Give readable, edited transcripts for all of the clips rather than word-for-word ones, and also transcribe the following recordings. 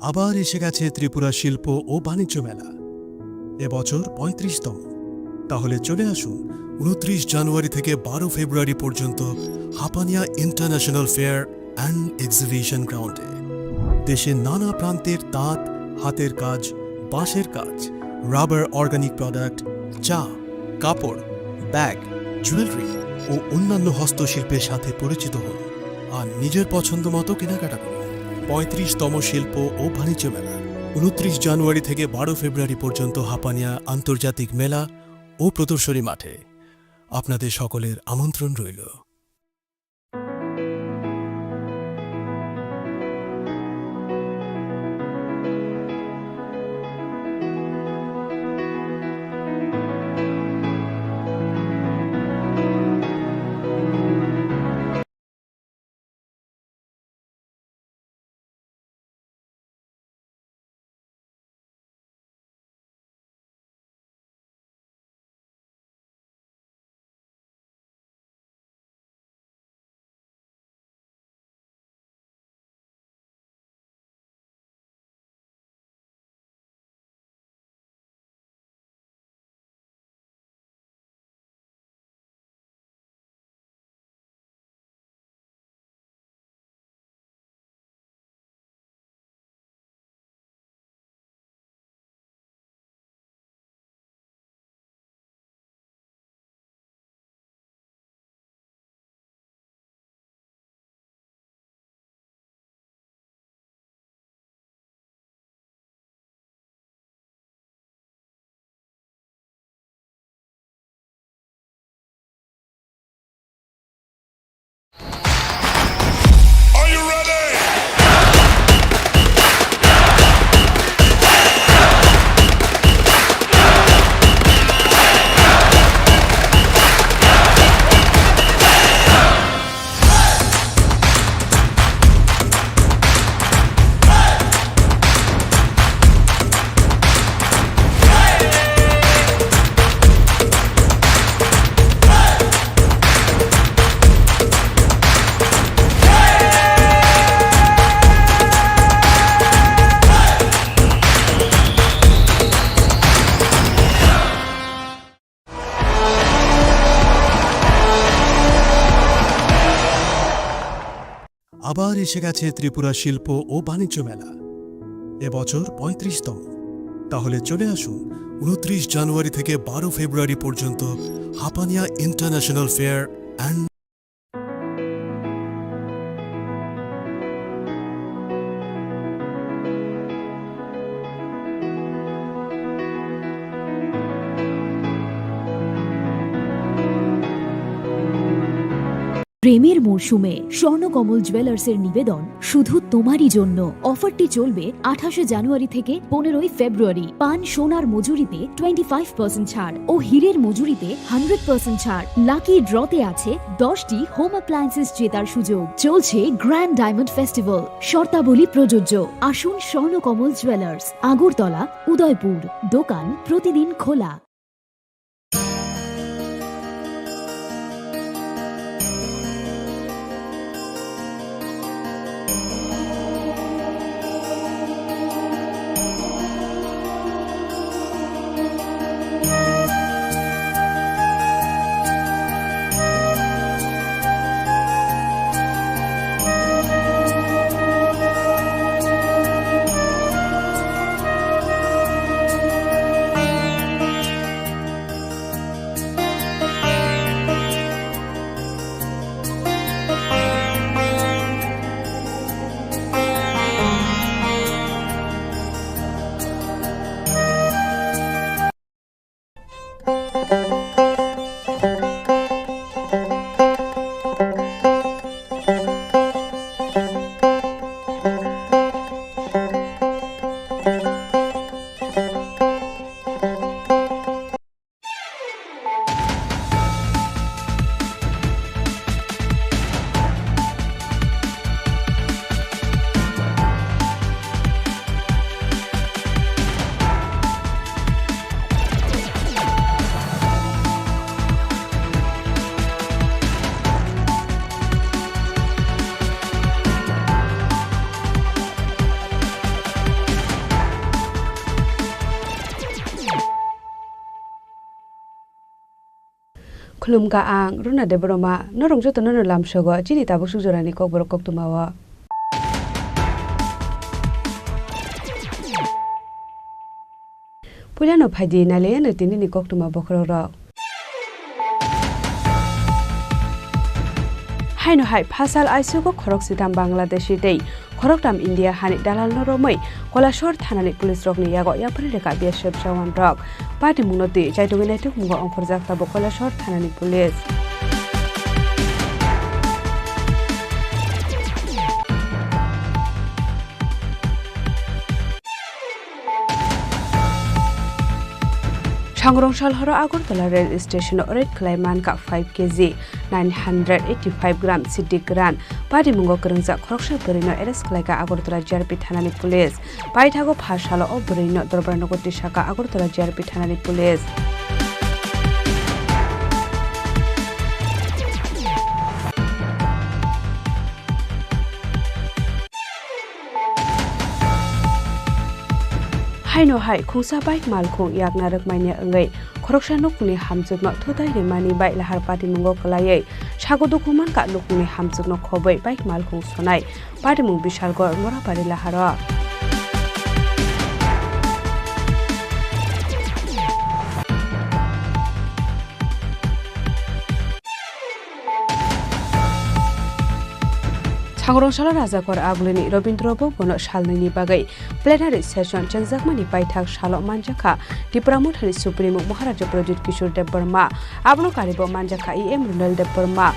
আবার এসে গেছে ত্রিপুরা শিল্প ও বাণিজ্য মেলা। এবছর ৩৫তম। তাহলে চলে আসুন ২৯ জানুয়ারি থেকে ১২ ফেব্রুয়ারি পর্যন্ত Hapania international fair and exhibition গ্রাউন্ডে। দেশের নানা প্রান্তের তাঁত, হাতের কাজ, বাঁশের কাজ, রাবার অর্গানিক প্রোডাক্ট, চা, কাপড়, ব্যাগ, জুয়েলারি ও অন্যান্য হস্তশিল্পের সাথে পরিচিত হন আর নিজের পছন্দ মতো কেনাকাটা করুন। ৩৫তম শিল্প ও বাণিজ্য মেলা ২৯ জানুয়ারি থেকে ১২ ফেব্রুয়ারি পর্যন্ত হাপানিয়া আন্তর্জাতিক মেলা ও প্রদর্শনী মাঠে। আপনাদের সকলের আমন্ত্রণ রইল। আবার এসে গেছে ত্রিপুরা শিল্প ও বাণিজ্য মেলা। এবছর ৩৫তম। তাহলে চলে আসুন ২৯ জানুয়ারি থেকে ১২ ফেব্রুয়ারি পর্যন্ত হাপানিয়া ইন্টারন্যাশনাল ফেয়ার অ্যান্ড প্রেমের মরশুমে স্বর্ণকমল জুয়েলার্সের নিবেদন শুধু তোমারই জন্য। অফারটি চলবে ২৮ জানুয়ারি থেকে ১৫ ফেব্রুয়ারি। পান সোনার মজুরিতে 25% ছাড় ও হীরের মজুরিতে 100% ছাড়। লাকি ড্রতে আছে 10টি হোম অ্যাপ্লায়েন্সেস জেতার সুযোগ। চলছে গ্র্যান্ড ডায়মন্ড ফেস্টিভ্যাল, শর্তাবলী প্রযোজ্য। আসুন স্বর্ণকমল জুয়েলার্স, আগরতলা, উদয়পুর। দোকান প্রতিদিন খোলা। khulumga ang runa de broma norong joto no lamsogo chini tabuk sujorani kokborok koktumawa Pulano phaji nale no tinini koktuma bokroro Haino hai phasal aisugo khorok sitam Bangladeshi dei khorok tam India hani dalal no romai kolashor thanani police rok ni yago yapri reka biashep jawan rok pati munoti jaidogene tuk mungo ongkhorjak tabo kolashor thanani police Changrong Shalhara Agartala rail station red Klaiman ka 5 kg 985 gram Siddiq Gran Padi Mungo Kerengza Khoroksha Berino Eres Klaika Agartala JRP Thanani Police Paithago Phashala o Berino Dorbarnogo Tishaka Agartala JRP Thanani Police Haino hai khungsa bike malkhung yakna rakmaine angai khoroksha nokni hamjukno thotai re mani bai lahar party mungo kalai sago dokuman ka nokni hamjukno khobai bike malkhung sonai party mung bishal gor mora pari lahara Changrongshal Rajakor Aglini Robindro Bono Shalini Bagai Plenary Session Chanjakmani Paithak Shalo Manjaka Tripura Muthari Supreme Maharaja Project Kishore Dev Burma Abno Karibo Manjaka EM Runal Dev Burma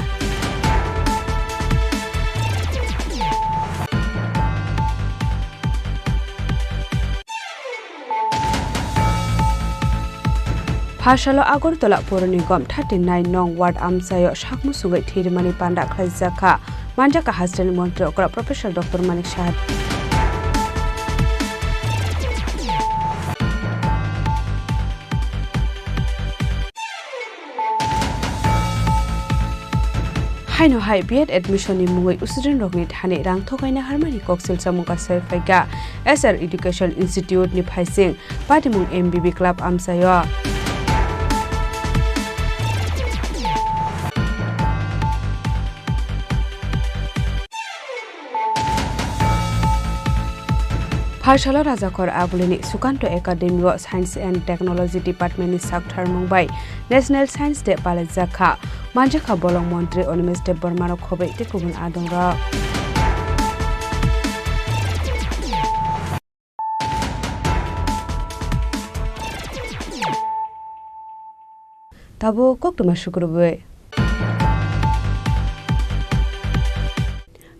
Phasalo Agartala Purnigam 39 Nong Ward Amsayo Shakmu Sugai Thirmani Panda Khaizaka Manjaka Hastan Montre Okra Professor Dr. Manik Shahad Haino hai B.Ed admission ni mungoi student rokni thani rang thokaina harmani koksil samuka serfaiga SR Education Institute ni phaising patimung MBB Club Amsayo Phashala Rajakor Agulini Sukanto Academy of Science and Technology Department ni Sakthar Mumbai National Science Day Palajaka Manjaka Bolong Montre Onimes de Burmano Khobe Tekubun Adongra Tabo Koktuma Shukurube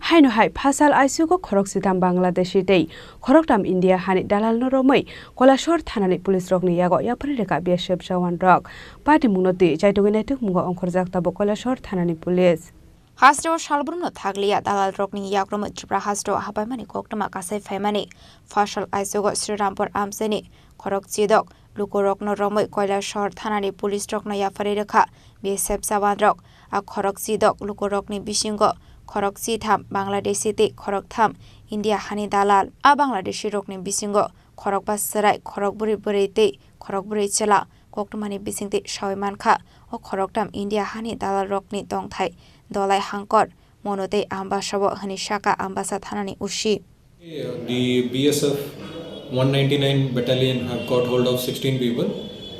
Haino hai phasal aisugo khorok sitam Bangladeshi dei khorok tam India hani dalal no romai kolashor thanani police rok ni yago yapri reka biashep jawan rok pati munoti jaidogene tuk mungo ongkhorjak tabo kolashor thanani police Hasro Shalbrumno Thaglia Dalal Rokni Yakrom Tripura Hasro Habamani Koktama Kasai Famani Fashal Aisugo Srirampur Amseni Khorok Chidok Lukorok no Romoi Kolashor Thanani police rok no yapari reka biashep jawan rok a khorok chidok lukorok ni bisingo Khorok Chitham Bangladeshi te Khorok Tham India Hani Dalal a Bangladeshi rokni bisingo Khorok Basrai Khorok Buri Buri te Khorok Buri Chela Koktumani bisingte Shawaiman Kha o Khorok Tam India Hani Dalal rokni Tongthai Dolai Hangkor Monote Ambasabo Hani Shaka Ambasa Thanani Ushi The BSF 199 battalion have got hold of 16 people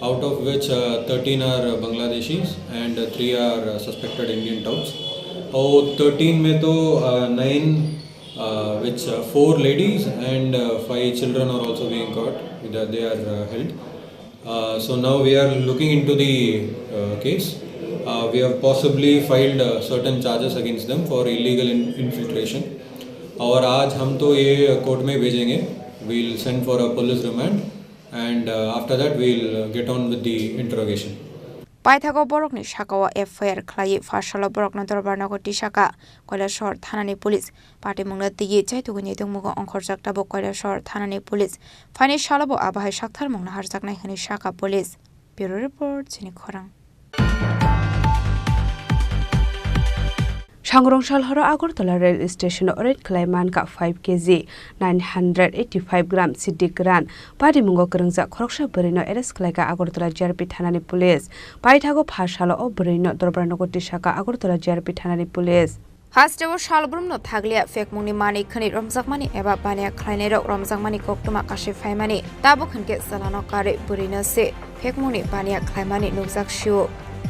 out of which 13 are Bangladeshis and 3 are suspected Indian touts. और 13 में तो 9 which 4 ladies and 5 children are also being caught. They are held. So now we are looking into the case. We have possibly filed certain charges against them for illegal infiltration. और आज हम तो ये court में भेजेंगे. We'll send for a police remand and after that we'll get on with the interrogation. Paithago Borokni Shakawa FIR Klai Fashala Borokna Dorbarnago Tishaka Kolashor Thanani Police Party Mungla Tigi Chaituguni Mugo Onkorjak Tabo Kolashor Thanani Police Fani Shalabo Abahai Shakthar Mungna Harzakna Hani Shaka Police Bureau Report Chini Khorang Changrongshal haro Agartala rail station oret Klaiman ka 5 kg 985 gram civic ran padi mungo kerengja khoroksha berino eres klaika Agartala JRP thanani police pai thago phashalo o berino dorbarnogo tisaka Agartala JRP thanani police Hastewo shalbrumno thaglia fekmungni mani khani romjakmani eba bania khlainero romjakmani koktuma kashe faimani tabo khanke salano kare burina se fekmungni bania khlaimani nukjak shiu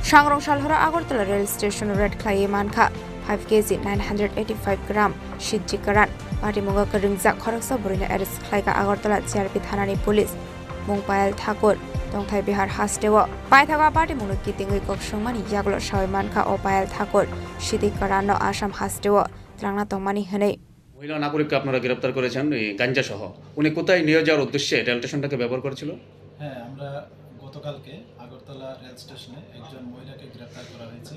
Changrongshal haro Agartala rail station red Klaiman ka 5 kg 985 gram shitji karan padi mungo kerengja khoroksa burina eres klaika Agartala JRP thanani police mungpail thakur tongthai bihar hastewo paithaga party munu kitingui koksungmani yaglo shawaimanka o pail thakur shidi karano asam hastewo ত্রাংনা তংমানি হনেই মহিলা নাগরিককে আপনারা গ্রেফতার করেছেন এই গাঞ্জা সহ উনি কোথায় নিয়ে যাওয়ার উদ্দেশ্যে রেল স্টেশনটাকে ব্যবহার করেছিল? হ্যাঁ, আমরা গতকালকে আগরতলা রেল স্টেশনে একজন মহিলাকে গ্রেফতার করা হয়েছে।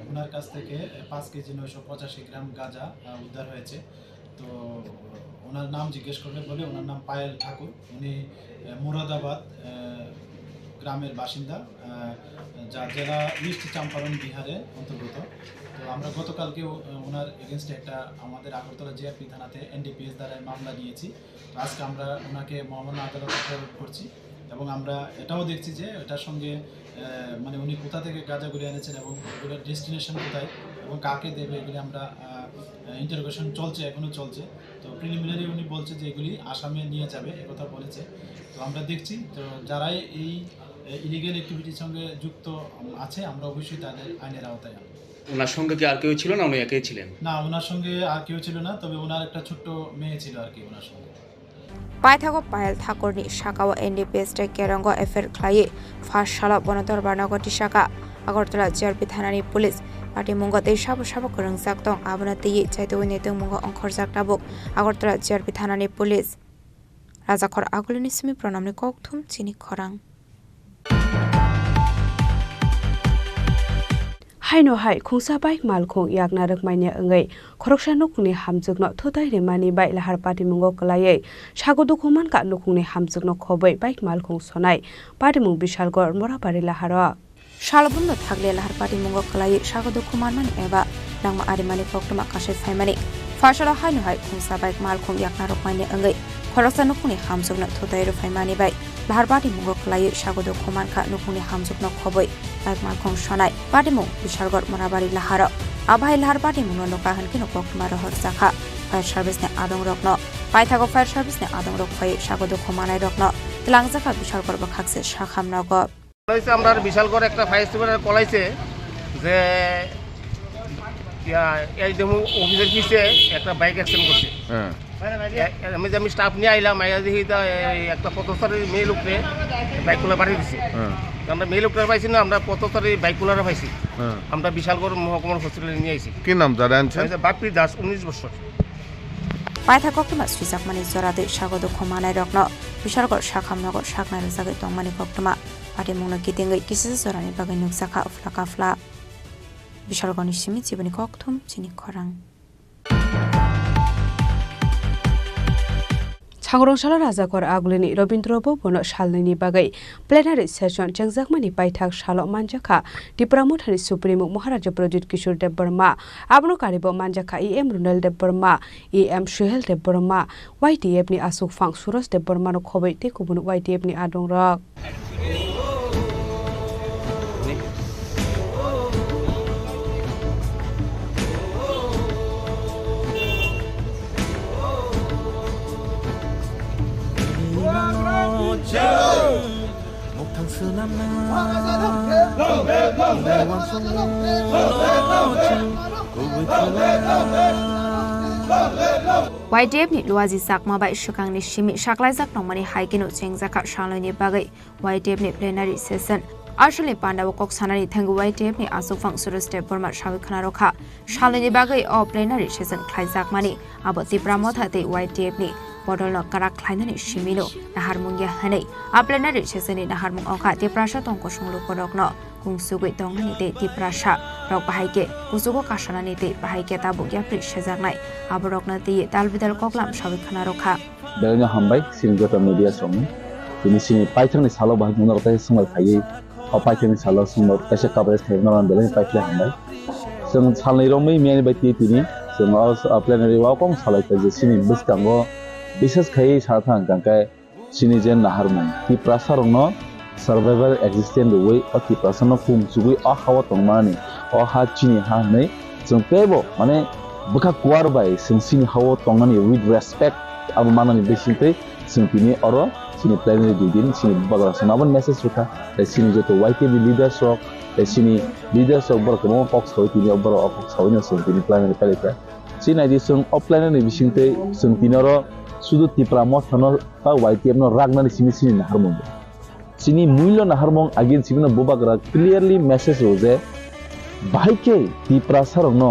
ওনার কাছ থেকে 5 কেজি 985 গ্রাম গাঁজা উদ্ধার হয়েছে। তো ওনার নাম জিজ্ঞেস করলে বলে ওনার নাম পায়েল ঠাকুর, উনি মুরাদাবাদ গ্রামের বাসিন্দা, যা জেলা ইস্ট চম্পারণ বিহারে অন্তর্গত। তো আমরা গতকালকে ওনার এগেনস্টে একটা আমাদের আগরতলা জিআরপি থানাতে এনডিপিএস দ্বারা মামলা নিয়েছি। তো আজকে আমরা ওনাকে মহামান্য আদালতে প্রেরণ করছি এবং আমরা এটাও দেখছি যে এটার সঙ্গে মানে উনি কোথা থেকে গাঁজাগুলি এনেছেন এবং এগুলোর ডেস্টিনেশন কোথায় এবং কাকে দেবে এগুলি আমরা ইন্টারোগেশন চলছে, এখনও চলছে। তো প্রিলিমিনারি উনি বলছে যে এগুলি আসামে নিয়ে যাবে, একথা বলেছে। তো আমরা দেখছি তো যারাই এই ইলিগেল অ্যাক্টিভিটির সঙ্গে যুক্ত আছে আমরা অবশ্যই তাদের আইনের আওতায় আনব। ওনার সঙ্গে কি আর কেউ ছিল না উনি একাই ছিলেন? না, ওনার সঙ্গে আর কেউ ছিল না, তবে ওনার একটা ছোট্ট মেয়ে ছিল আর কি ওনার সঙ্গে। পাইথাগো পায়েল ঠাকুরনি শাখাও এনডিপিএস তে কেরঙ্গ এফের খ্লায়ে ফাঁস সালা বনতর বারনগটি শাখা আগরতলা জিআরপি থানানি পুলিশ পার্টি মুঙ্গ তে সাবো সাবো করংজাক দং আবনাতে চাইতে উইনেতে মুঙ্গ অংখরজাক টাবুক আগরতলা জিআরপি থানানি পুলিশ রাজাখর আগুলিনি সিমি প্রণামনি ককথুম চিনি খরাং Haino hai khungsa baik malkhung yakna rakmaine angai khoroksa nokni hamjukno thotai remani bai lahar party mungo kalaye sagodu khuman ka nokni hamjukno khobai baik malkhung sonai party mung bishalgor morabari lahara শালবুন্দ থাকলে লাহার party মুঙ্গ কলাই স্বাগত কুমারমান এবা নাংমা আরিমানি কক্টমা কাশে ফাইমানি ফাশালা হাইনো হাই খুংসা বাইক মালখুং ইয়াকনা রকমাইনে অঙ্গৈ খরসা নুকুনি হামজুকনা থুতাই রফাইমানি বাই লাহার পার্টি মুঙ্গ কলাই স্বাগত কুমার খা নুকুনি হামজুকনা খবই বাইক মালখুং সনাই পার্টি মুং বিশালগড় মরাবাড়ি লাহার আবাই লাহার পার্টি মুঙ্গ নকা হানকিনো কক্টমা রহর জাখা ফায়ার সার্ভিস নে আদং রকন পাইথাগো ফায়ার সার্ভিস নে আদং রকফাই স্বাগত কুমানাই রকন লাংজাখা বিশালগড় বখাকসে শাখামনগ আমরা বিশাল করে একটা ফায়ার স্টেশনের কলাইছে যে অফিসের পিছিয়ে একটা বাইক অ্যাক্সিডেন্ট করছে। আমি স্টাফ নিয়ে আইলাম, আইয়া দেখি একটা পথস্থলের মেয়ে লোকরে বাইকগুলো পাঠিয়ে দিচ্ছি। আমরা মেয়ে লোকটা পাইছি না, আমরা পথস্থলের বাইকগুলো পাইছি। আমরা বিশালগড় মহকুমার হসপিটালে নিয়ে আইছি। কি নাম যারা আনছেন? বাপ্পি দাস, 19 বছর। পাইথা কক্টমা শ্রীজাকমানি জরাদে স্বাগত খমানাই রকন বিশালগড় শাখামনগর শাকনাই রজাগে তংমানি কক্টমা পার্টি মুংনো কিতেঙ্গৈ কিসে জরানি বাগै নুকজাখা ফ্লাকাফ্লা বিশালগড়নি সিমি জীবনী ককথুম চিনি খরাং Changrongshal Rajakor Aglini Robindro Bono Shalini Bagai Plenary Session Changjakmani Paithak Shalo Manjaka Tripura Muthani Supreme Maharaja Projit Kishore Debarma Abno Karibo Manjaka EM Runel Debarma EM Shuhel Debarma YTF ni Asuk Fang Suros Debarma no Khobai te Kubun YTF ni Adong Rock YTF ni luazi sakma bai shukangni shimi shaklaizak nongmani haikino chengjaka shaloni bagai YTF ni plenary session Ashali Panda Kok Sanani Tangu YTF ni Asufang Sureste Burma Shawikhana Rokha Shalini bagai o plenary session khlaizak mani abo Tripura mothate YTF ni Bodolno Karak Klainani Shimino Naharmungya Hanei a plenary session ni Naharmung Oka Tripura Tongko Shunglu Korokno Kungsugui Tongani te Tripura Rok Bahaike Kusugo Kashanani te Bahaike Tabu Yapri Shezagnai Aborokna te Dalbidal Koklam Shawikhana Rokha Belnya Hambai Sinjota Media Somi Ini sini Python ni salo bahag muna kata sungai khayi Python ni salo sungai kasa coverage thai naran belanya Python Hambai जों सालनैरमै main बायदि तिनि जों प्लेनारि वाकं सालायखा जे सिनि बस्कांगो बिसेस खायै साथां गांखाय सिनि जेन नाहारमोन ति प्रासारंनो survival existent वे अति प्रासनो कुम सुगुई अ हावा तंगमानि अ हा चिनि हा नै जों पेबो माने बखा कुवार बाय जों सिनि हावा तंगमानि विथ रेस्पेक्ट अब मानानि बेसिंतै जों तिनि अरो सिनि प्लेनारि दिदिन सिनि बगरा सनाबन मेसेज रुखा सिनि जतो वाइकेबि लीडर्स रक सिनि लीडर्स रक बरकमो पक्स होय तिनि अबर पक्स होयनो जों तिनि प्लेनारि पालिका सिनि आइदि जों अ प्लेनारि बिसिंतै जों तिनरो सुदु तिप्रा मथनो बा वाइकेब नो रागनानि सिनि नाहारमोन सिनि मूल्य नाहारमों आगिन सिबिनो बोबागरा क्लियरली मेसेज रोजे बाहायके तिप्रा सारनो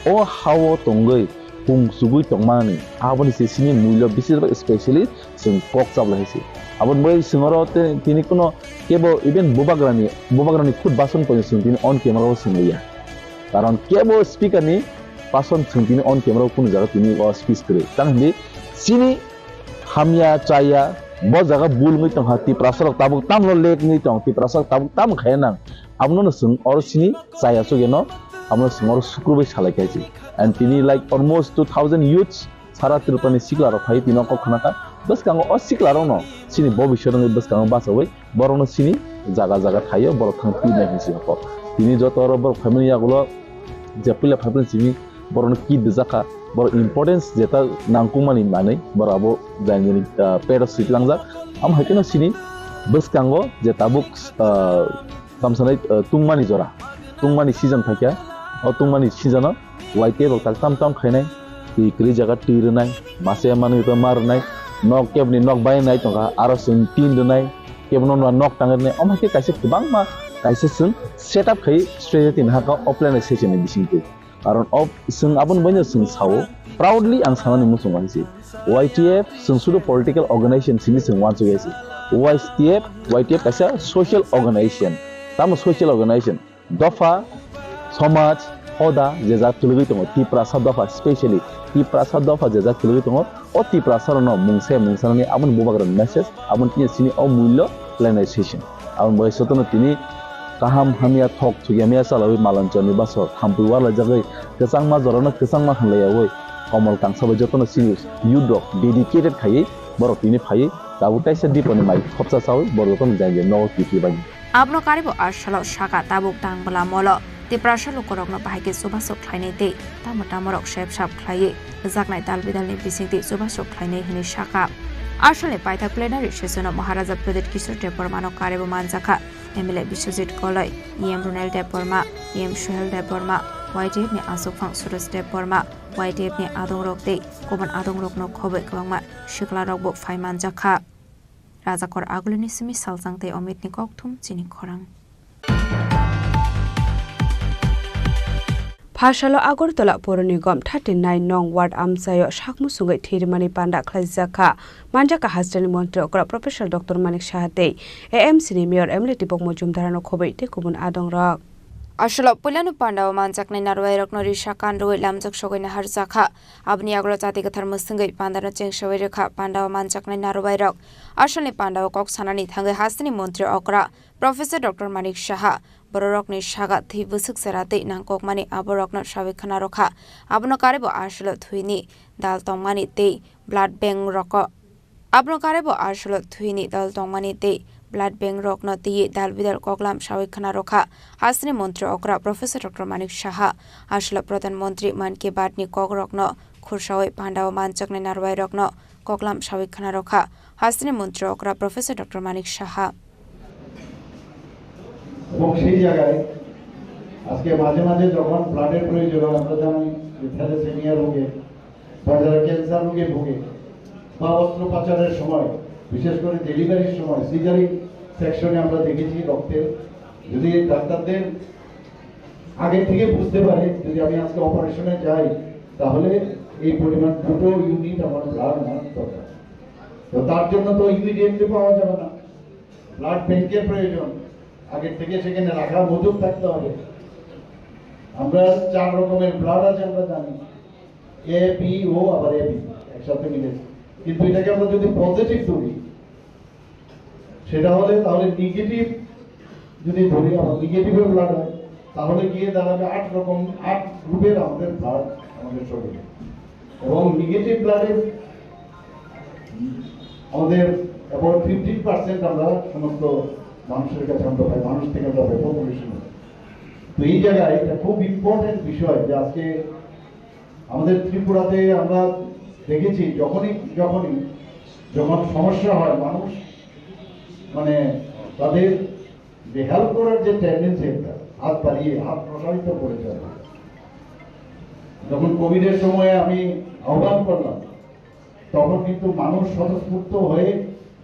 अ हावो तंगै कुम सुगुई तंगमानि आबनि सिनि मूल्य बिसिर स्पेशली जों पक जाबलायसि आबन बै सिंगरो तिनि कोनो केबो इभेन बोबाग्रानि खुद बासन पनि जों तिनि ऑन कैमरा सिंगैया कारण केबो स्पीकरनि बासन जों तिनि ऑन कैमरा कुन जागा तिनि स्पीच करे तांनि सिनि हामिया चाया ब जागा bull ngui tong hati prasarok tabuk tam lo lek ngui tong ti prasarok tabuk tam khayanang amno sung or sini saya so geno amno sung or sukrubai salai kaisi and tini like almost 2000 youths sara tilpani sikla ro phai tino ko khanaka bas kango o sikla ro no sini bobishor ngi bas kango basawai borono sini jaga thayo bor thang pi na hisi ko tini joto ro bor family agulo jepila family sini borono ki djaka बर importance जेता नांकुमानि मानै बराबो जायनि पेडो सिटलांजा आम हाकिनो सिनि बसकांगो जे Tabuk तामसनाय तुंगमानि जरा तुंगमानि season थाक्या अ तुंगमानि season वाइटे रक ताम खायनाय तिक्रि जागा टिरनाय मासे मानि तो मारनाय नक केबनि नक बायनाय तंगा आरो जों टिन दोनाय केबनो नक टांगनाय आम हाकि काइसे गोबां मा काइसे जों सेटअप खाय स्ट्रेटेजि हाका अप्लाइनाइजेसन बिसिंति कारण अब जों आबन बयनो जों सावो प्राउडलि आं सानानि मुसुंगांसि YTF जों सुदु पलिटिकल अर्गेनाइजेशन सिनि जों वान जुगायसि YTF काइसा सोशल अर्गेनाइजेशन ताम सोशल अर्गेनाइजेशन दफा समाज होदा जेजा तुलुगि दङ तिप्रासा दफा स्पेशली तिप्रासा दफा जेजा तुलुगि दङ अ तिप्रासारनो मुंसानि आबन बोबाग्रा मेसेज आबन तिनि सिनि अ मूल्य प्लेनाइजेशन आबन बयसतनो तिनि kaham hamia thok thugiamia salawi malanchani baso thampuwa lajagai kesangma jorona kesangma hanlayawoi komol kangsabai jotono seniors yudok dedicated khai borok tini phai tabutai se diponi mai khopsa sawi borokon jange no kiti bani abno karibo arshalo shaka tabuk tangbala molo tiprashalo korokno bahike subasok khlainai te tamorok shep khlai jaknai talbidalni bisingti subasok khlainai hini shaka আসলে পাইথা plenary session Maharaja Pradip Kishore Debbarma কারেবো মানজাখা MLA Biswajit কলয় EM Runel Debbarma EM Sohel Debbarma YTF ni asokfang surus deborma YTF ni adong rokte koban adong rokno khobe kwangma shikla rokbo faiman jakha rajakor aguluni simi saljangte omit ni kokthum chini khorang Phashalo Agortola Poro Nigam 39 nong ward amsayo shakmu sungai thirmani panda khlaijaka manjaka hastani montre okra professor Dr. Manik Shahate AMC ni mayor Emily Tipok Mojumdarano khobai te kubun adong rak Ashalo pulanu pandaw manjaknai narwai rokno risha kanroi lamjak shogaina harjakha abni agro jati gathar musungai pandano chengshawai rekha pandaw manjaknai narwai rok ashale pandaw kok sanani thangai hastani montre okra professor Dr. Manik Shaha borokni shaga thi busuk serate nangkok mani aborokno shawikhana rokha abno karebo ashalo thuini dal tongmani te blood bank roko abno karebo ashalo thuini dal tongmani te blood bank rokno ti dalbidal koklam shawikhana rokha hasni mantri okra professor Dr. Manik Shaha ashalo pradhan mantri man ki baat ni kok rokno khursawai pandaw manchakne narwai rokno koklam shawikhana rokha hasni mantri okra professor Dr. Manik Shaha এবং সেই জায়গায় আজকে মাঝে মাঝে যখন ব্লাডের প্রয়োজন হয় আমরা জানি থ্যালাসেমিয়া রোগে বা যারা ক্যান্সার রোগে ভোগে বা অস্ত্রোপচারের সময় বিশেষ করে ডেলিভারির সময় সিজারিং সেকশনে আমরা দেখেছি রক্তের যদি ডাক্তারদের আগে থেকে বুঝতে পারে যদি আমি আজকে অপারেশনে যাই তাহলে এই পরিমাণ দুটো ইউনিট আমার ব্লাড আমার দরকার তো তার জন্য তো ইমিডিয়েটলি পাওয়া যাবে না ব্লাড ব্যাংকের প্রয়োজন আগে থেকে সেখানে রাখা মজুদ থাকতে হবে আমরা 4 রকমের ব্লাড আছে আমরা জানি এ বি ও আবার এ বি একসাথে মিলে কিন্তু এটাকে আমরা যদি পজিটিভ ধরি সেটা হলে তাহলে নেগেটিভ যদি ধরি আমার নেগেটিভ ব্লাড হয় তাহলে গিয়ে দাঁড়াবে 8 গ্রুপের আমাদের ব্লাড আমাদের শরীরে, এবং নেগেটিভ ব্লাডের আমাদের অ্যাবাউট 15% আমরা সমস্ত মানুষের কাছে আমরা পাই, মানুষ থেকে আমরা পাই পপুলেশনে। তো এই জায়গায় এটা খুব ইম্পর্টেন্ট বিষয় যে আজকে আমাদের ত্রিপুরাতে আমরা দেখেছি যখন সমস্যা হয় মানুষ মানে তাদের যে হেল্প করার যে টেন্ডেন্সি একটা হাত বাড়িয়ে হাত প্রসারিত করেছে। যখন কোভিডের সময়ে আমি আহ্বান করলাম তখন কিন্তু মানুষ স্বতঃস্ফূর্ত হয়ে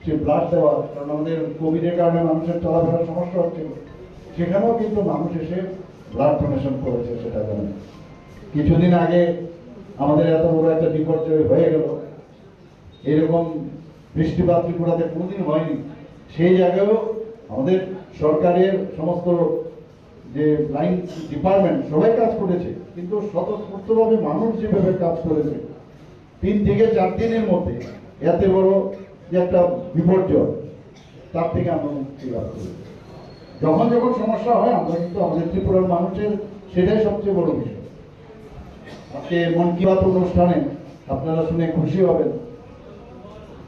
সে ব্লাড দেওয়া, কারণ আমাদের কোভিডের কারণে মানুষের চলাফেরার সমস্যা হচ্ছিল, সেখানেও কিন্তু মানুষ এসে ব্লাড ডোনেশন করেছে। সেটা জানেন কিছুদিন আগে আমাদের এত বড় একটা বিপর্যয় হয়ে গেল, এরকম বৃষ্টিপাত ত্রিপুরাতে কোনোদিন হয়নি, সেই জায়গায়ও আমাদের সরকারের সমস্ত যে লাইন ডিপার্টমেন্ট সবাই কাজ করেছে, কিন্তু স্বতঃস্ফূর্তভাবে মানুষ যেভাবে কাজ করেছে 3 থেকে 4 দিনের মধ্যে এত বড় যে একটা বিপর্যয়, তার থেকে আমরা মুক্তি লাভ করি। যখন সমস্যা হয় আমরা কিন্তু আমাদের ত্রিপুরার মানুষের সেটাই সবচেয়ে বড় বিষয়। আজকে মন কি বাত অনুষ্ঠানে আপনারা শুনে খুশি হবেন,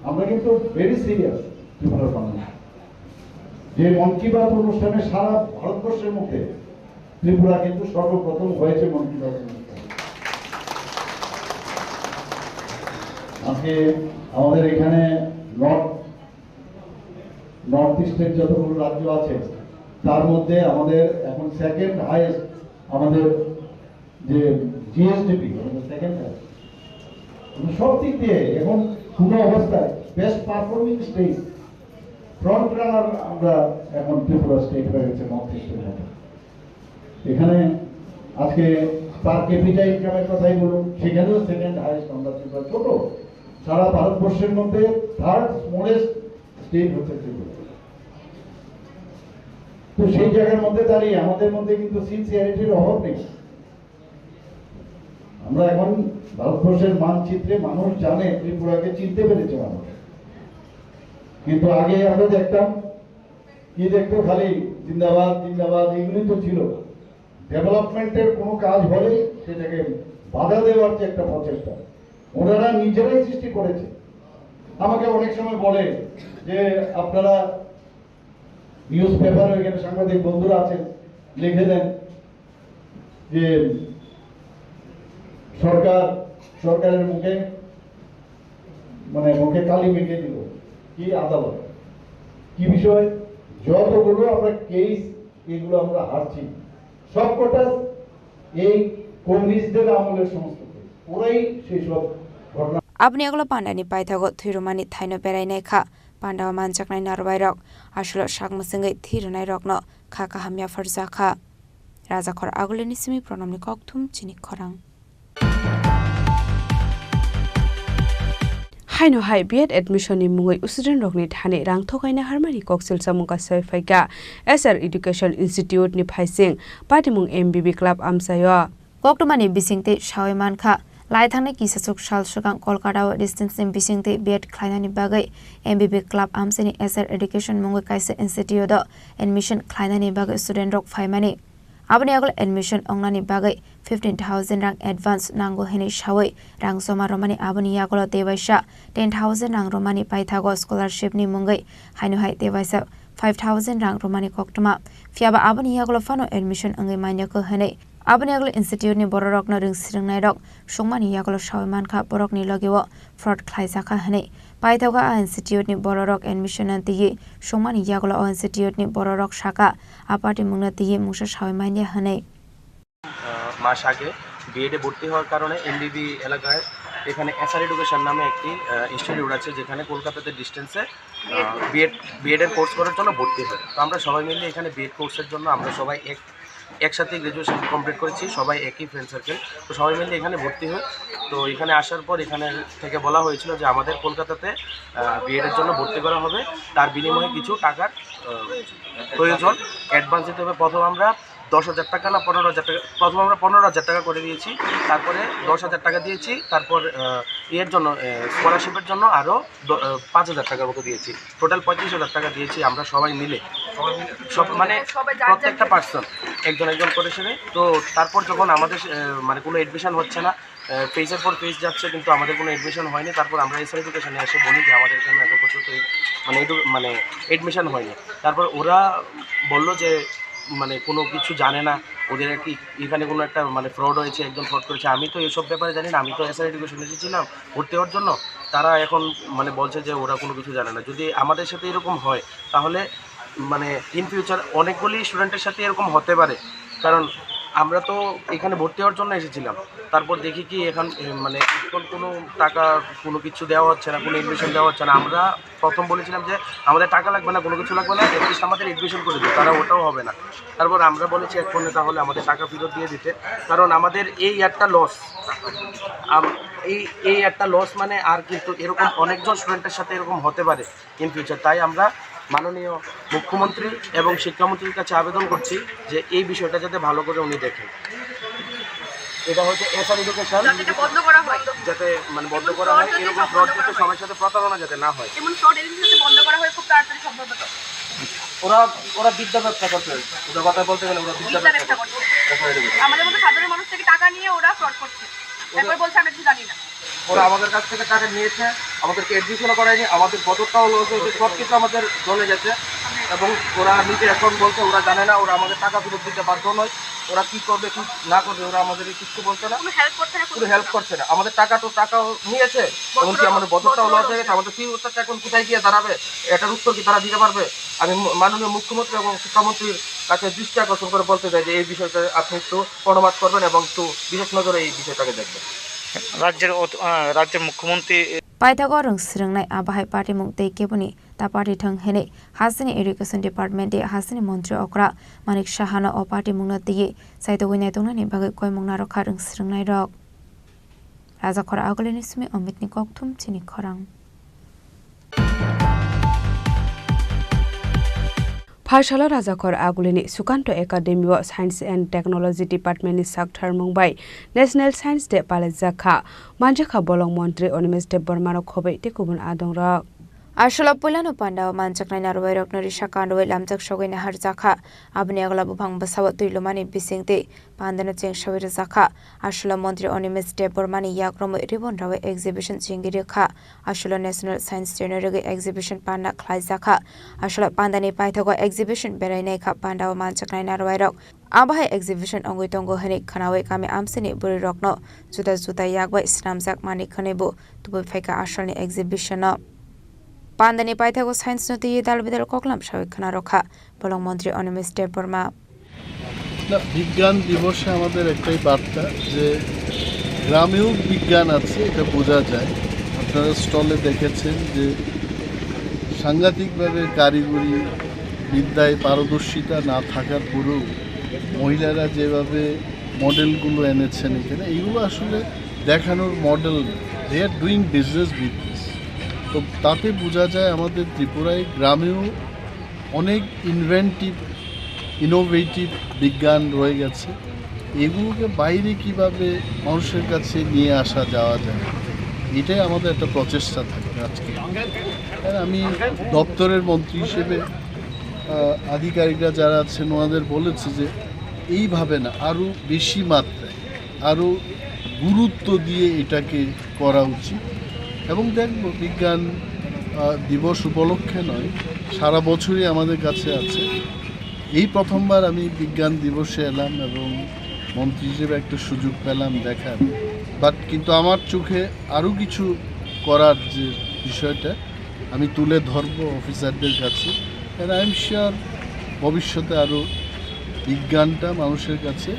আমরা কিন্তু ভেরি সিরিয়াস ত্রিপুরার মানুষ। যে মন কি বাত অনুষ্ঠানে সারা ভারতবর্ষের মধ্যে ত্রিপুরা কিন্তু সর্বপ্রথম হয়েছে মন কি বাত অনুষ্ঠান। আজকে আমাদের এখানে নর্থ ইস্টের যতগুলো রাজ্য আছে তার মধ্যে আমাদের এখন সেকেন্ড হাইয়েস্ট আমাদের যে জিএসডিপি সেকেন্ড হাইয়েস্ট, সব দিক দিয়ে এখন কোনো অবস্থায় best performing state, front runner আমরা এখন ত্রিপুরা স্টেট হয়ে গেছে নর্থ ইস্টের মধ্যে। এখানে আজকে পার ক্যাপিটা ইনকামের কথাই বলুন, সেখানেও সেকেন্ড হাইয়েস্ট আমরা ত্রিপুরা। ছোট সারা ভারতবর্ষের মধ্যে থার্ড স্মলেস্ট স্টেট হচ্ছে ত্রিপুরা। তো সেই জায়গার মধ্যে দাঁড়িয়ে আমাদের মধ্যে কিন্তু সিনসিয়ারিটির অভাব নেই। আমরা এখন ভারতবর্ষের মানচিত্রে মানুষ জানে, ত্রিপুরাকে চিনতে পেরেছে মানুষ। কিন্তু আগে আমরা দেখতাম কি দেখতো, খালি জিন্দাবাদ জিন্দাবাদ এগুলি তো ছিল। ডেভেলপমেন্টের কোনো কাজ হলে সেটাকে বাধা দেওয়ার যে একটা প্রচেষ্টা ওনারা নিজেরাই সৃষ্টি করেছে। আমাকে অনেক সময় বলে যে আপনারা নিউজ পেপারে এখানে সাংবাদিক বন্ধুরা আছেন, লিখে দেন যে সরকারের মুখে কালি মেখে দিল। কি আদালত, কি বিষয়, যতগুলো আমরা কেস এগুলো আমরা হারছি সবকটা এই কমিউনিস্টদের আমলের সমস্ত কেস, ওরাই সেই সব ঘটনা। আপনি এগুলো পান্ডানি পাইথাগো থিরুমানি থাইনো বেড়াইনাই খা পান্ডাও মানজাকনাই নারবাই রক আসলে শাকমুসিঙ্গै থিরুনাই রকनो खा काहामिया फरजा खा राजाखर आगुलेनि सिमी प्रणामनि ककथुम चिनि खरां हाइनो हाइ बिएड एडमिशन नि मुङै उसिरेन रकनि थाने रां थगायना हारमानि कक्सिल सामुका सयफाइका एसआर एडुकेशन इन्स्टिट्यूट नि फाइसिं पाटिमुं एमबिबि क्लाब आमसायो कक्टमानि बिसिंते सावैमान खा लाइथांनि किसासुक साल सुगां कलकाता डिस्टेंस नि बिसिंते बिएड ख्लाइनानि बागै एमबिबि क्लाब आमसानि एसआर एडुकेशन मुङै काइसे इन्स्टिट्यूट एडमिशन ख्लाइनानि बागै स्टुडेन्ट रक फाइमानि आबनि आगल एडमिशन अंगनानि बागै 15,000 रां एडभान्स नांगौ हेनि सावै रां जमा रमानि आबनि आगल देवाइसा 10,000 रां रमानि पाइथागो स्कलारशिप नि मुङै हाइनो हाइ देवाइसा 5,000 रां रमानि कक्टमा फियाबा आबनि आगल फानो एडमिशन अंगै मान्यको हेनै आबनि आगल इन्स्टिट्यूट नि बर रकनो रोंसिरोंनाय रक संमानि आगल सावैमानखा बरकनि लगेव फ्रड ख्लाइजाखा हेनै पाइथागो आ इन्स्टिट्यूट नि बर रक एडमिशन तिगि संमानि आगल अ इन्स्टिट्यूट नि बर रक शाखा आपाटी मुंगना तिगि मुसा सावैमानिया हेनै মাস আগে বিএডে ভর্তি হওয়ার কারণে এমবিবি এলাকায় এখানে এসআর এডুকেশন নামে একটি ইনস্টিটিউট আছে, যেখানে কলকাতাতে ডিস্টেন্সে বিএডের কোর্স করার জন্য ভর্তি হয়। তো আমরা সবাই মিলে এখানে বিএড কোর্সের জন্য আমরা সবাই একসাথে গ্র্যাজুয়েশন কমপ্লিট করেছি, সবাই একই ফ্রেন্ড সার্কেল। তো সবাই মিলে এখানে ভর্তি হয়। তো এখানে আসার পর এখানে থেকে বলা হয়েছিল যে আমাদের কলকাতাতে বিএডের জন্য ভর্তি করা হবে, তার বিনিময়ে কিছু টাকার প্রয়োজন, অ্যাডভান্স দিতে হবে। প্রথম আমরা 10,000 টাকা না 15,000 টাকা, প্রথম আমরা 15,000 টাকা করে দিয়েছি, তারপরে 10,000 টাকা দিয়েছি, তারপর এর জন্য স্কলারশিপের জন্য আরও 5,000 টাকার মতো দিয়েছি। টোটাল 35,000 টাকা দিয়েছি আমরা সবাই মিলে। সব মানে প্রত্যেকটা পার্সন একজন একজন করে সেরে। তো তারপর যখন আমাদের মানে কোনো এডমিশন হচ্ছে না, পেজের পর পেজ যাচ্ছে কিন্তু আমাদের কোনো এডমিশন হয়নি, তারপর আমরা এসআর এডুকেশনে এসে বলি যে আমাদের এখানে এখন পর্যন্ত মানে এডমিশন হয়নি। তারপর ওরা বলল যে মানে কোনো কিছু জানে না, ওদের কি এখানে কোনো একটা মানে ফ্রড হয়েছে, একজন ফ্রড করেছে। আমি তো এসব ব্যাপারে জানি না, আমি তো এসআর এডুকেশনে এসেছিলাম ভর্তি হওয়ার জন্য। তারা এখন মানে বলছে যে ওরা কোনো কিছু জানে না। যদি আমাদের সাথে এরকম হয় তাহলে মানে ইন ফিউচার অনেকগুলি স্টুডেন্টের সাথে এরকম হতে পারে, কারণ আমরা তো এখানে ভর্তি হওয়ার জন্য এসেছিলাম। তারপর দেখি কি এখন মানে এখন কোনো টাকা কোনো কিছু দেওয়া হচ্ছে না, কোনো এডমিশন দেওয়া হচ্ছে না। আমরা প্রথম বলেছিলাম যে আমাদের টাকা লাগবে না, কোনো কিছু লাগবে না, অ্যাটলিস্ট আমাদের এডমিশন করে দিই, তারা ওটাও হবে না। তারপর আমরা বলেছি এখন তাহলে আমাদের টাকা ফেরত দিয়ে দিতে, কারণ আমাদের এই একটা লস, এই একটা লস মানে আর কিন্তু এরকম অনেকজন স্টুডেন্টের সাথে এরকম হতে পারে ইন ফিউচার। তাই আমরা মাননীয় মুখ্যমন্ত্রী এবং শিক্ষামন্ত্রীর কাছে আবেদন করছি যে এই বিষয়টা যাতে ভালো করে উনি দেখেন। এটা হচ্ছে এসআর এডুকেশন যাতে বন্ধ করা হয়, এরকম ফ্রড যাতে সবার সাথে প্রতারণা যাতে না হয়, এমন ফ্রড এজেন্সি বন্ধ করা হয় খুব তাড়াতাড়ি সম্ভব। ওরা বিদ্যা ব্যবসা করছে, ওদের কথা বলতে গেলে ওরা বিদ্যা ব্যবসা করছে। আমাদের মতো সাধারণ মানুষ থেকে টাকা নিয়ে ওরা ফ্রড করছে, একবার বলছে আমরা কিছু জানি না। ওরা আমাদের কাছ থেকে টাকা নিয়েছে, আমাদেরকে এডমিশনও করায়নি, আমাদের বদরটাও লস হয়েছে, সব কিছু আমাদের চলে গেছে। এবং ওরা নিজে এখন বলছে ওরা জানে না, ওরা আমাদের টাকা ফেরত দিতে বাধ্য নয়। ওরা কি করবে কি না করবে ওরা আমাদের কিছু বলছে না, কোনো হেল্প করছে না। আমাদের টাকাও নিয়েছে, এমনকি আমাদের বদরটাও লস হয়ে গেছে। আমাদের কি উত্তরটা এখন কোথায় গিয়ে দাঁড়াবে, এটার উত্তর কি তারা দিতে পারবে? আমি মাননীয় মুখ্যমন্ত্রী এবং শিক্ষামন্ত্রীর কাছে দৃষ্টি আকর্ষণ করে বলতে চাই যে এই বিষয়টা আপনি একটু কর্ণপাত করবেন এবং একটু বিশেষ নজরে এই বিষয়টাকে দেখবেন। রাজ্যের মুখ্যমন্ত্রী পাইথাগো রং স্রংনাই আবাहाय पार्टी मुं तै केबुनि ता पार्टी थंग हेने हासिनी एडुकेशन डिपार्टमेंट हासिनी मंत्री अक्रा मानिक साहाना अ पार्टी मुंना तिये साइतो गइनाय तंनानि बागै कय मुंना रखा रं स्रंनाय रक राजा खरा आगलेनि सुमि अमितनि ककथुम चिनि खरां पाठशाला राजाखर आगुलिनी Sukanta academy of science and technology डिपार्टमेंटनि साकथार मुंबाई नेशनल साइंस डे पालेजाखा मानजाखा बलं मंत्री अनिमेश देव बर्मानो खबै तेकुबुन आदंरक आशला पुलानो पांडाव मानचकनाय नारवाय रकनरि शाकानदवै लामचक सगैना हारजाखा आबनि आगला बुभां बसाव तुइलमानि बिसिंते पांदाना चें सवेर जाखा आशला मंत्री अनिमेश देव बर्मानि याक्रम रिबन रावे एग्जिबिशन चिंगिरिखा आशला नेशनल साइंस जेनरेगे एग्जिबिशन पांडा खलाय जाखा आशला पांदानि पाइथागो एग्जिबिशन बेरायनायखा पांडाव मानचकनाय नारवाय रक आबाहाय एग्जिबिशन अंगै तंगो हने खनावै कामे आमसेनि बुरि रकनो जुदा जुदा यागबाय स्नामजाक मानि खनेबो तुबै फाइका आशलनि एग्जिबिशन पांदानि पाइथागो साइंस नति दाल बिदाल ककलाम सवेक्षणा रखा बलं मंत्री अनिमेश देव बर्मा বিজ্ঞান দিবসে আমাদের একটাই বার্তা যে গ্রামেও বিজ্ঞান আছে, এটা বোঝা যায়। আপনারা স্টলে দেখেছেন যে সাংঘাতিকভাবে কারিগরি বিদ্যায় পারদর্শিতা না থাকার পরেও মহিলারা যেভাবে মডেলগুলো এনেছেন এখানে, এইগুলো আসলে দেখানোর model, they are doing business with this. তো তাতে বোঝা যায় আমাদের ত্রিপুরায় গ্রামেও অনেক ইনোভেটিভ বিজ্ঞান রয়ে গেছে। এগুলোকে বাইরে কিভাবে মানুষের কাছে নিয়ে আসা যাওয়া যায়, এটাই আমাদের একটা প্রচেষ্টা থাকবে আজকে। আমি দপ্তরের মন্ত্রী হিসেবে আধিকারিকরা যারা আছেন ওনাদের বলেছে যে এইভাবে না, আরও বেশি মাত্রায় আরও গুরুত্ব দিয়ে এটাকে করা উচিত। এবং দেখব বিজ্ঞান দিবস উপলক্ষে নয়, সারা বছরই আমাদের কাছে আছে। এই প্রথমবার আমি বিজ্ঞান দিবসে এলাম এবং মন্ত্রী হিসেবে একটা সুযোগ পেলাম দেখার, বাট কিন্তু আমার চোখে আরও কিছু করার যে বিষয়টা আমি তুলে ধরবো অফিসারদের কাছে। অ্যান্ড আই এম শিওর ভবিষ্যতে আরও বিজ্ঞানটা মানুষের কাছে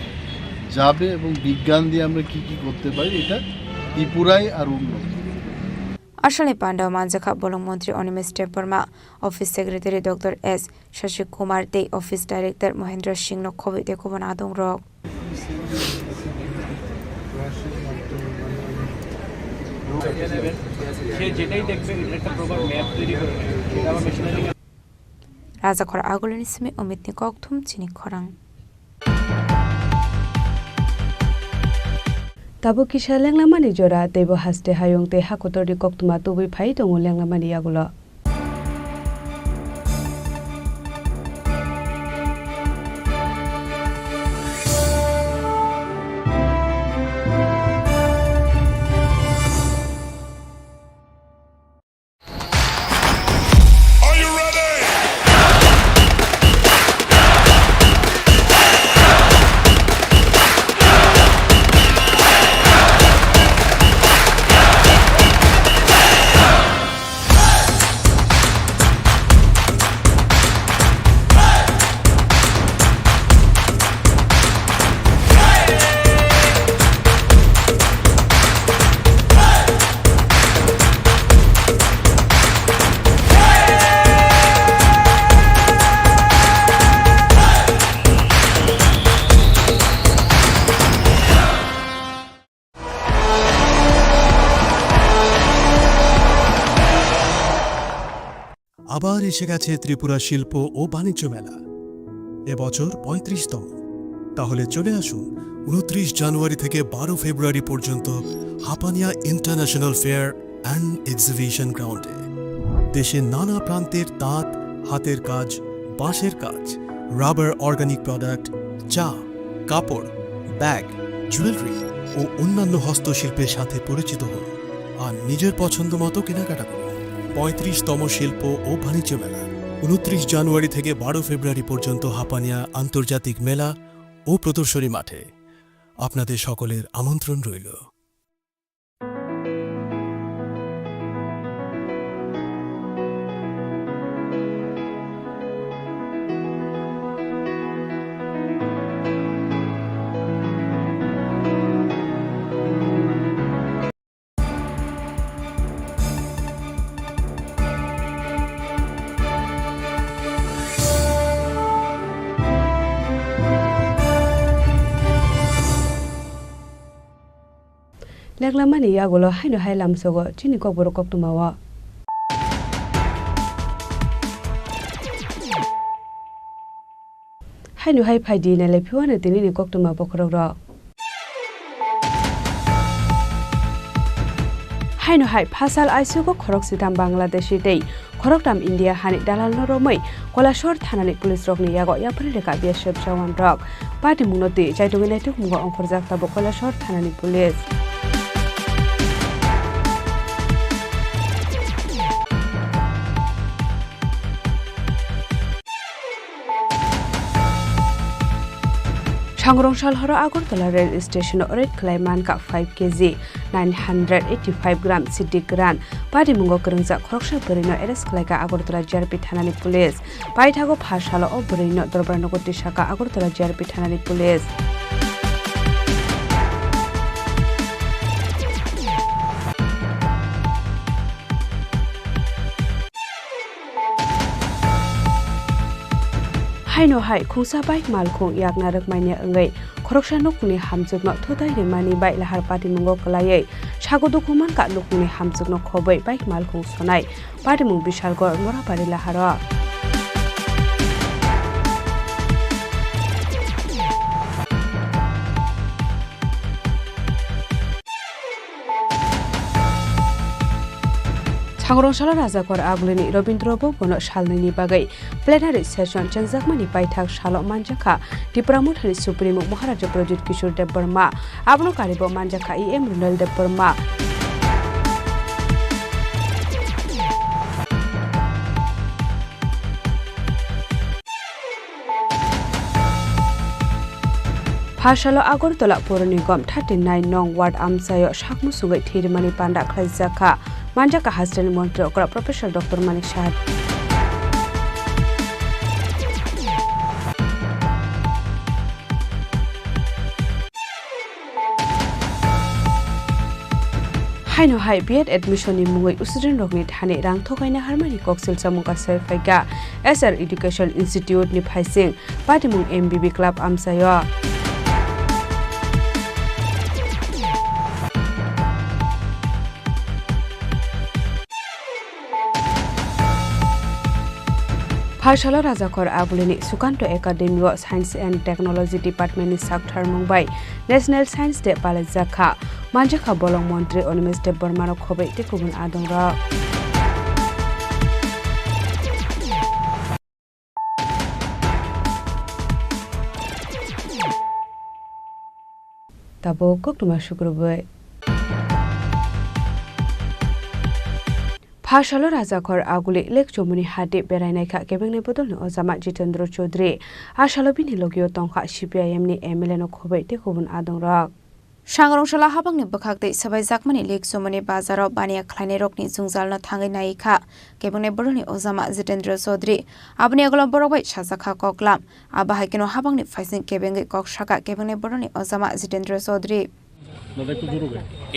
যাবে এবং বিজ্ঞান দিয়ে আমরা কী কী করতে পারি এটা ত্রিপুরায় আর উন্নত। आशलनि पांडाव मानजाखा बलं मंत्री Animesh Deb Barma office secretary doctor S Shashi Kumar ते ऑफिस डायरेक्टर महेंद्र सिंह नो खबै देखुबन आदं रक राजा खरा आगुलनि सिमे अमितनि ककथुम चिनि खरां ताबो किसा लेंलामानि जरा तेबो हास्ते हायं ते हाकोतरि कक्तुमा तुबै फाइ दङ लेंलामानि आगुल আবার এসে গেছে ত্রিপুরা শিল্প ও বাণিজ্য মেলা, এবছর 35তম। তাহলে চলে আসুন 29 জানুয়ারি থেকে 12 ফেব্রুয়ারি পর্যন্ত Hapania international fair and exhibition গ্রাউন্ডে। দেশের নানা প্রান্তের তাঁত, হাতের কাজ, বাঁশের কাজ, রাবার অর্গানিক প্রোডাক্ট, চা, কাপড়, ব্যাগ, জুয়েলারি ও অন্যান্য হস্তশিল্পের সাথে পরিচিত হন আর নিজের পছন্দ মতো কেনাকাটা করুন। 35তম শিল্প ও বাণিজ্য মেলা 29 জানুয়ারি থেকে 12 ফেব্রুয়ারি পর্যন্ত হাপানিয়া আন্তর্জাতিক মেলা ও প্রদর্শনী মাঠে। আপনাদের সকলের আমন্ত্রণ রইল। Leklamani yagulo haino hailam sogo chini kokborok koktumawa. Haino hai phaidi na lepiwana tinini koktuma bokrogro. Haino hai phasal aisugo khorok sitam Bangladeshi dei khoroktam India hani dalal noromai kolashor thanani police rokni yago yapari reka BSF jawan rok pati munoti chaitogene tuk mugo onkhorjak tabo kolashor thanani police. Changrongshal horo Agartala rail station oret Klaiman ka 5 kg 985 gram civic ran padi mungo krungja khoroksa berino eres klaika Agartala JRP thanani police paithago phashalo o berino dorbarnogoti shaka Agartala JRP thanani police Haino hai khungsa bike malkhung yakna rakmaine angai khoroksa nokni hamjukno thotai remani bai lahar pati mungo kalai sagodo kuman ka nokni hamjukno khobai bike malkhung sonai pati mung bishalgor morapari lahara Changrongshal Rajakor Aglini Robindro Bono Shalini Bagai Plenary Session Chanjakmani Paithak Shalo Manjaka Tipramuthari Supremo Maharaja Project Kishore Dev Burma Abno Karibo Manjaka EM Runal Dev Burma Phashalo Agartala Pura Nigam 39 nong ward Amsayo Shakmu Sugai Thirmani Panda Khlaijaka Manjaka Hostel Montri Okra Professor Dr. Manik Shah Haino hai B.Ed admission ni mungoi usudin rokni thani rang thokaina harmani koksil samuka serfaika SR Education Institute ni phaising pati mung MBB Club Amsayo Phashalo Rajakor Aglini Sukanto Academy of Science and Technology Department ni Sakthar Mumbai National Science Day Palajaka Manjaka Bolong Montri Onimes Dev Burma ro khobai te kubun adongra Tabo koktuma shukrubai Phashalo Rajakor Aguli Lek Chomuni Hati Berainaika Kebengne Bodolni Ozama Jitendra Chaudhary Ashalo Bini Logio Tongkha CPIM ni MLA no khobai te kubun adongra Changrongshal habangni bakhakte sabai jakmani lek chomani bazaro bania khlaine rokni jungjalno thangai naikha kebengne boroni Ozama Jitendra Chaudhary abni agolo borobai sajakha koklam abahai keno habangni faising kebengai kokshaka kebengne boroni Ozama Jitendra Chaudhary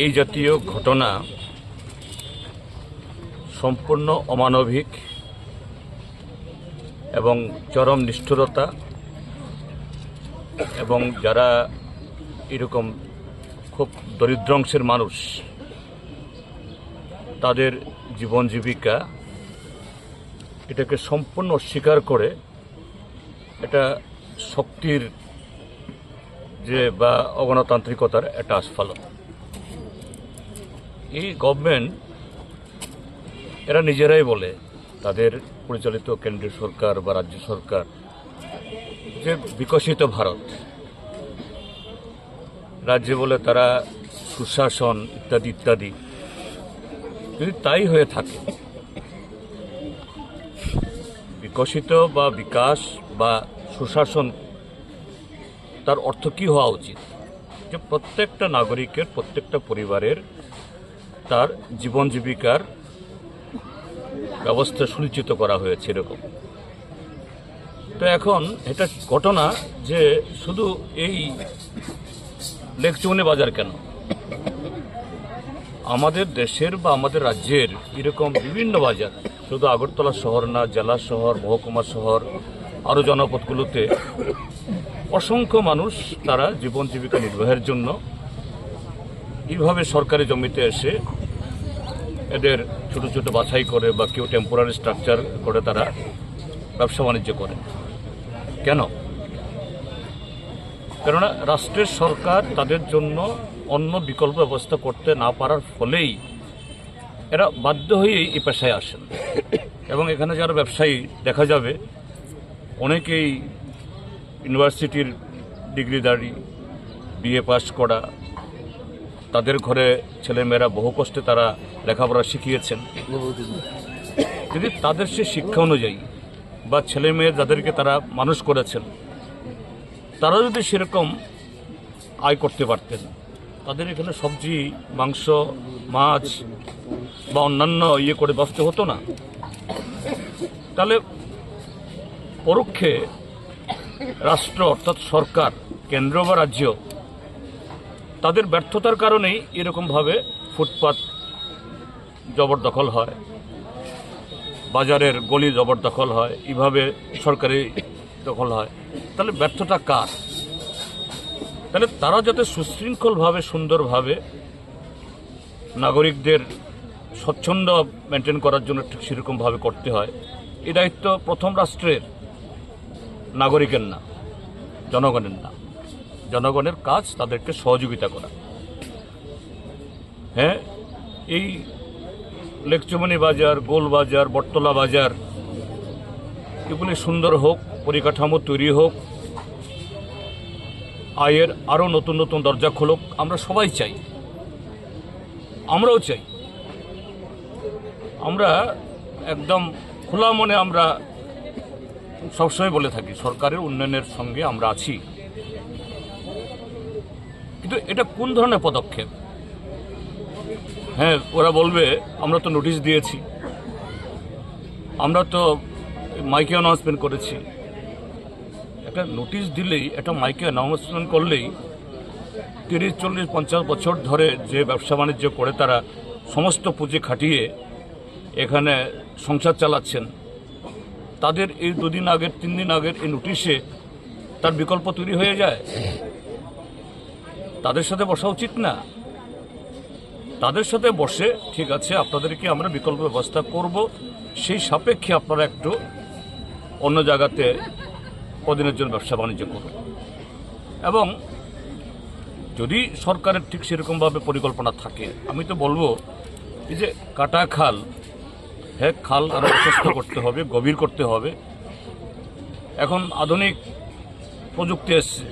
এই জাতীয় ঘটনা সম্পূর্ণ অমানবিক এবং চরম নিষ্ঠুরতা এবং যারা এরকম খুব দরিদ্র অংশের মানুষ তাদের জীবন জীবিকা এটাকে সম্পূর্ণ অস্বীকার করে এটা শক্তির যে বা অগণতান্ত্রিকতার একটা আস্ফালন। এই গভর্নমেন্ট এরা নিজেরাই বলে তাদের পরিচালিত কেন্দ্রীয় সরকার বা রাজ্য সরকার যে বিকশিত ভারত, রাজ্যে বলে তারা সুশাসন ইত্যাদি ইত্যাদি। যদি তাই হয়ে থাকে, বিকশিত বা বিকাশ বা সুশাসন তার অর্থ কী হওয়া উচিত? যে প্রত্যেকটা নাগরিকের, প্রত্যেকটা পরিবারের তার জীবন জীবিকার ব্যবস্থা সুনিশ্চিত করা হয়েছে এরকম। তো এখন এটা ঘটনা যে শুধু এই লেকচুমনি বাজার কেন, আমাদের দেশের বা আমাদের রাজ্যের এরকম বিভিন্ন বাজার, শুধু আগরতলা শহর না, জেলা শহর, মহকুমা শহর, আরও জনপদগুলোতে অসংখ্য মানুষ তারা জীবন জীবিকা নির্বাহের জন্য এইভাবে সরকারি জমিতে এসে এদের ছোট ছোট বাছাই করে বা কেউ টেম্পোরারি স্ট্রাকচার করে তারা ব্যবসা বাণিজ্য করে। কেন? কেননা রাষ্ট্রের সরকার তাদের জন্য অন্য বিকল্প ব্যবস্থা করতে না পারার ফলেই এরা বাধ্য হয়েই এই পেশায় আসেন। এবং এখানে যারা ব্যবসায়ী দেখা যাবে অনেকেই ইউনিভার্সিটির ডিগ্রিধারী, বিএ পাস করা, তাদের ঘরে ছেলেমেয়েরা বহু কষ্টে তারা লেখাপড়া শিখিয়েছেন। যদি তাদের সে শিক্ষা অনুযায়ী বা ছেলেমেয়ে যাদেরকে তারা মানুষ করেছেন, তারা যদি সেরকম আয় করতে পারতেন, তাদের এখানে সবজি, মাংস, মাছ বা অন্যান্য করে বাঁচতে হতো না। তাহলে পরোক্ষে রাষ্ট্র অর্থাৎ সরকার, কেন্দ্র বা রাজ্য, তাদের ব্যর্থতার কারণেই এরকমভাবে ফুটপাত জবরদখল হয়, বাজারের গলি জবরদখল হয়, এইভাবে সরকারি দখল হয়। তাহলে ব্যর্থতা কার? তাহলে তারা যাতে সুশৃঙ্খলভাবে, সুন্দরভাবে নাগরিকদের স্বচ্ছন্দ মেনটেন করার জন্য ঠিক সেরকমভাবে করতে হয়, এই দায়িত্ব প্রথম রাষ্ট্রের, নাগরিকের না, জনগণের না। জনগণের কাজ তাদেরকে সহযোগিতা করা। হ্যাঁ, এই লেকচুমনি বাজার, গোল বাজার, বটতলা বাজার এগুলি সুন্দর হোক, পরিকাঠামো তৈরি হোক, আয়ের আরও নতুন নতুন দরজা খোলক, আমরা সবাই চাই, আমরাও চাই। আমরা একদম খোলা মনে আমরা সবসময় বলে থাকি সরকারের উন্নয়নের সঙ্গে আমরা আছি। কিন্তু এটা কোন ধরনের পদক্ষেপ? হ্যাঁ, ওরা বলবে আমরা তো নোটিশ দিয়েছি, আমরা তো মাইকে অ্যানাউন্সমেন্ট করেছি। একটা নোটিশ দিলেই, একটা মাইকে অ্যানাউন্সমেন্ট করলেই 30, 40, 50 বছর ধরে যে ব্যবসা বাণিজ্য করে তারা সমস্ত পুঁজি খাটিয়ে এখানে সংসার চালাচ্ছেন, তাদের এই 2 দিন আগের, 3 দিন আগের এই নোটিশে তার বিকল্প তৈরি হয়ে যায়। তাদের সাথে বসা উচিত না? তাদের সাথে বসে ঠিক আছে, আপনাদেরকে আমরা বিকল্প ব্যবস্থা করব, সেই সাপেক্ষে আপনারা একটু অন্য জায়গাতে কদিনের জন্য ব্যবসা বাণিজ্য করুন। এবং যদি সরকারের ঠিক সেরকমভাবে পরিকল্পনা থাকে, আমি তো বলবো এই যে কাটা খাল, হ্যাঁ, খাল আরও প্রশস্ত করতে হবে, গভীর করতে হবে। এখন আধুনিক প্রযুক্তি এসছে,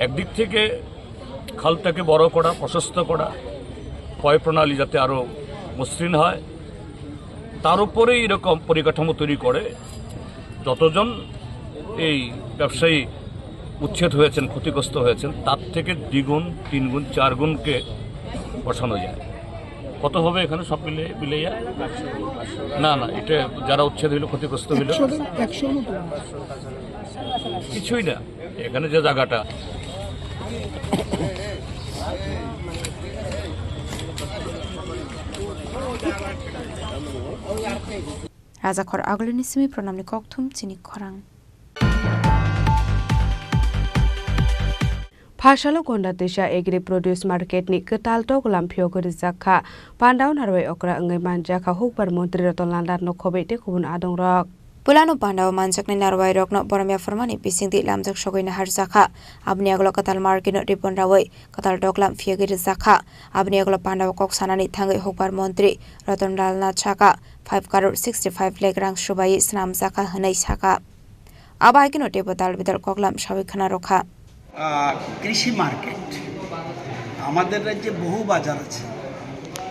একদিক থেকে খালটাকে বড় করা, প্রশস্ত করা, পয় প্রণালী যাতে আরও মসৃণ হয়, তার উপরেই এরকম পরিকাঠামো তৈরি করে যতজন এই ব্যবসায়ী উচ্ছেদ হয়েছেন, ক্ষতিগ্রস্ত হয়েছেন, তার থেকে 2 গুণ, 3 গুণ, 4 গুণকে বসানো যায়। কত হবে এখানে সব মিলিয়ে? না, এটা যারা উচ্ছেদ হইল, ক্ষতিগ্রস্ত হইল, কিছুই না। এখানে যে জায়গাটা, Razakhor aglonisimi pronamni kokthum Chini Khorang. Phashalo konda desha agri produce market ni ketal tok lampio gori zakha pandau narwai okra ngai manjaka hukbar montri raton landar no khobe te khubun adong rok Pulano pandau manjakni narwai rokno boromia formani pisingdi lamjak sogoina har zakha abni aglo katal markino ripon rawai katal doklam fiagiri zakha abni aglo pandau kok sanani thangai hukbar montri raton dalna chaka 5 crore 65 lakh rang subai snam zakha hanai saka abaikino tepotal bidal koklam sabikhana rokha কৃষি market আমাদের রাজ্যে বহু বাজার আছে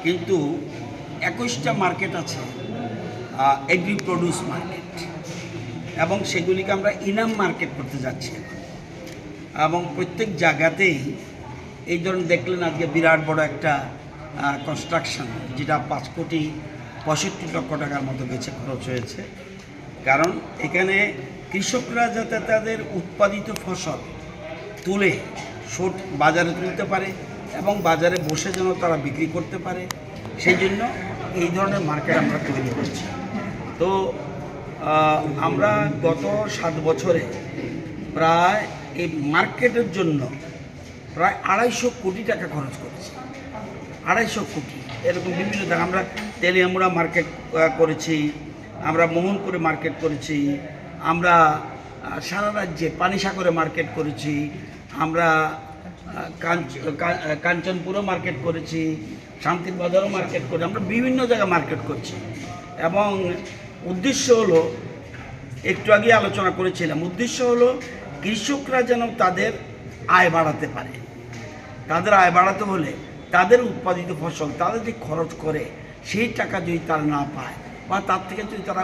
কিন্তু 21টা market আছে agri produce market এবং সেগুলিকে আমরা ইনাম মার্কেট করতে যাচ্ছি এবং প্রত্যেক জায়গাতেই এই ধরনের দেখলেন আজকে বিরাট বড় একটা কনস্ট্রাকশন যেটা 5 কোটি 65 লক্ষ টাকার মতো গেছে খরচ হয়েছে কারণ এখানে কৃষকরা যাতে তাদের উৎপাদিত ফসল তুলে বাজারে তুলতে পারে এবং বাজারে বসে যেন তারা বিক্রি করতে পারে সেই জন্য এই ধরনের মার্কেট আমরা তৈরি করছি তো আমরা গত 7 বছরে প্রায় এই মার্কেটের জন্য প্রায় 250 কোটি টাকা খরচ করেছি 250 কোটি এরকম বিভিন্ন জায়গা আমরা তেলিয়ামুড়া মার্কেট করেছি আমরা মোহনপুরে মার্কেট করেছি আমরা সারা রাজ্যে পানিসাগরে মার্কেট করেছি আমরা কাঞ্চনপুরও মার্কেট করেছি শান্তির বাজারও মার্কেট করি আমরা বিভিন্ন জায়গায় মার্কেট করছি এবং উদ্দেশ্য হলো একটু আগে আলোচনা করেছিলাম উদ্দেশ্য হলো কৃষকরা যেন তাদের আয় বাড়াতে পারে তাদের আয় বাড়াতে হলে তাদের উৎপাদিত ফসল তাদের যে খরচ করে সেই টাকা যদি তারা না পায় বা তার থেকে যদি তারা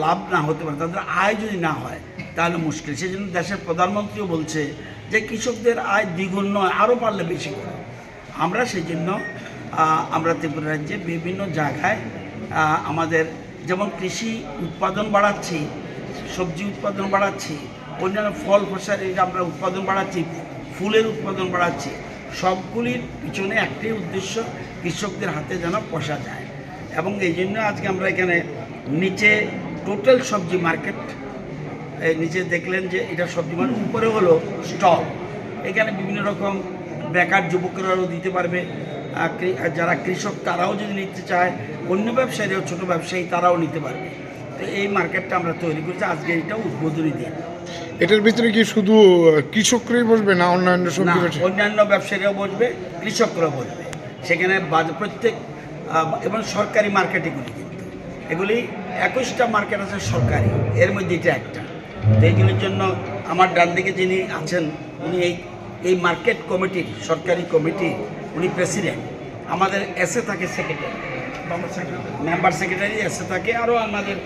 লাভ না হতে পারে তাদের আয় যদি না হয় তাহলে মুশকিল সেই জন্য দেশের প্রধানমন্ত্রীও বলছে যে কৃষকদের আয় দ্বিগুণ নয় আরও পারলে বেশি করে আমরা সেই জন্য আমরা ত্রিপুরা রাজ্যে বিভিন্ন জায়গায় আমাদের যেমন কৃষি উৎপাদন বাড়াচ্ছি সবজি উৎপাদন বাড়াচ্ছি অন্যান্য ফল ফসলের আমরা উৎপাদন বাড়াচ্ছি ফুলের উৎপাদন বাড়াচ্ছি সবগুলির পিছনে একটাই উদ্দেশ্য কৃষকদের হাতে যেন পয়সা যায় এবং এই জন্য আজকে আমরা এখানে নিচে টোটাল সবজি মার্কেট নিচে দেখলেন যে এটা সবজি মার্কেট উপরে হলো স্টল এখানে বিভিন্ন রকম বেকার যুবকরাও দিতে পারবে যারা কৃষক তারাও যদি নিতে চায় অন্য ব্যবসায়ীরাও ছোটো ব্যবসায়ী তারাও নিতে পারবে তো এই মার্কেটটা আমরা তৈরি করছি আজকে এটা উদ্বোধনী দিন এটার ভিতরে কি শুধু কৃষকরাই বসবে না অন্যান্য সবজি অন্যান্য ব্যবসায়ীরাও বসবে কৃষকরাও বসবে সেখানে প্রত্যেক এবং সরকারি মার্কেট এগুলি 21টা মার্কেট আছে সরকারি এর মধ্যে এটা একটা এইগুলির জন্য আমার ডান দিকে যিনি আছেন উনি এই মার্কেট কমিটির সরকারি কমিটি উনি প্রেসিডেন্ট আমাদের এসে থাকে সেক্রেটারি মেম্বার সেক্রেটারি এসে থাকে আরও আমাদের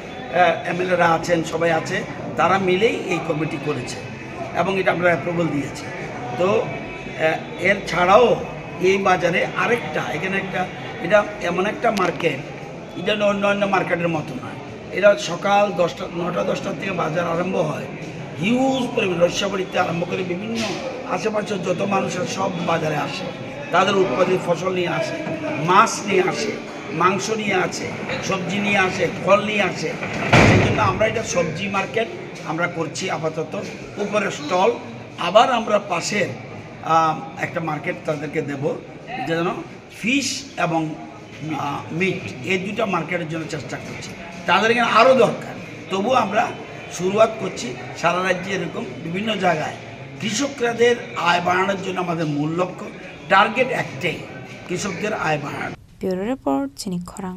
এমএলএরা আছেন সবাই আছে তারা মিলেই এই কমিটি করেছে এবং এটা আমরা অ্যাপ্রুভাল দিয়েছি তো এর ছাড়াও এই বাজারে আরেকটা এখানে একটা এটা এমন একটা মার্কেট এটা অন্য মার্কেটের মতো নয় এটা সকাল 9টা-10টার থেকে বাজার আরম্ভ হয় হিউজ পরিমাণ রস্যাবাড়িতে আরম্ভ করে বিভিন্ন আশেপাশের যত মানুষের সব বাজারে আসে তাদের উৎপাদিত ফসল নিয়ে আসে মাছ নিয়ে আসে মাংস নিয়ে আসে সবজি নিয়ে আসে ফল নিয়ে আসে সেই জন্য আমরা এটা সবজি মার্কেট আমরা করছি আপাতত উপরে স্টল আবার আমরা পাশের একটা মার্কেট তাদেরকে দেব যেন ফিশ এবং মিট এই দুটো মার্কেটের জন্য চেষ্টা করছি তাদের এখানে আরও দরকার তবু আমরা শুরুয়াত করছি সারা রাজ্যে এরকম বিভিন্ন জায়গায় কৃষকদের আয় বাড়ানোর জন্য আমাদের মূল লক্ষ্য টার্গেট একটাই কৃষকদের আয় বাড়ানো ব্যুরো রিপোর্ট চিনি খরাং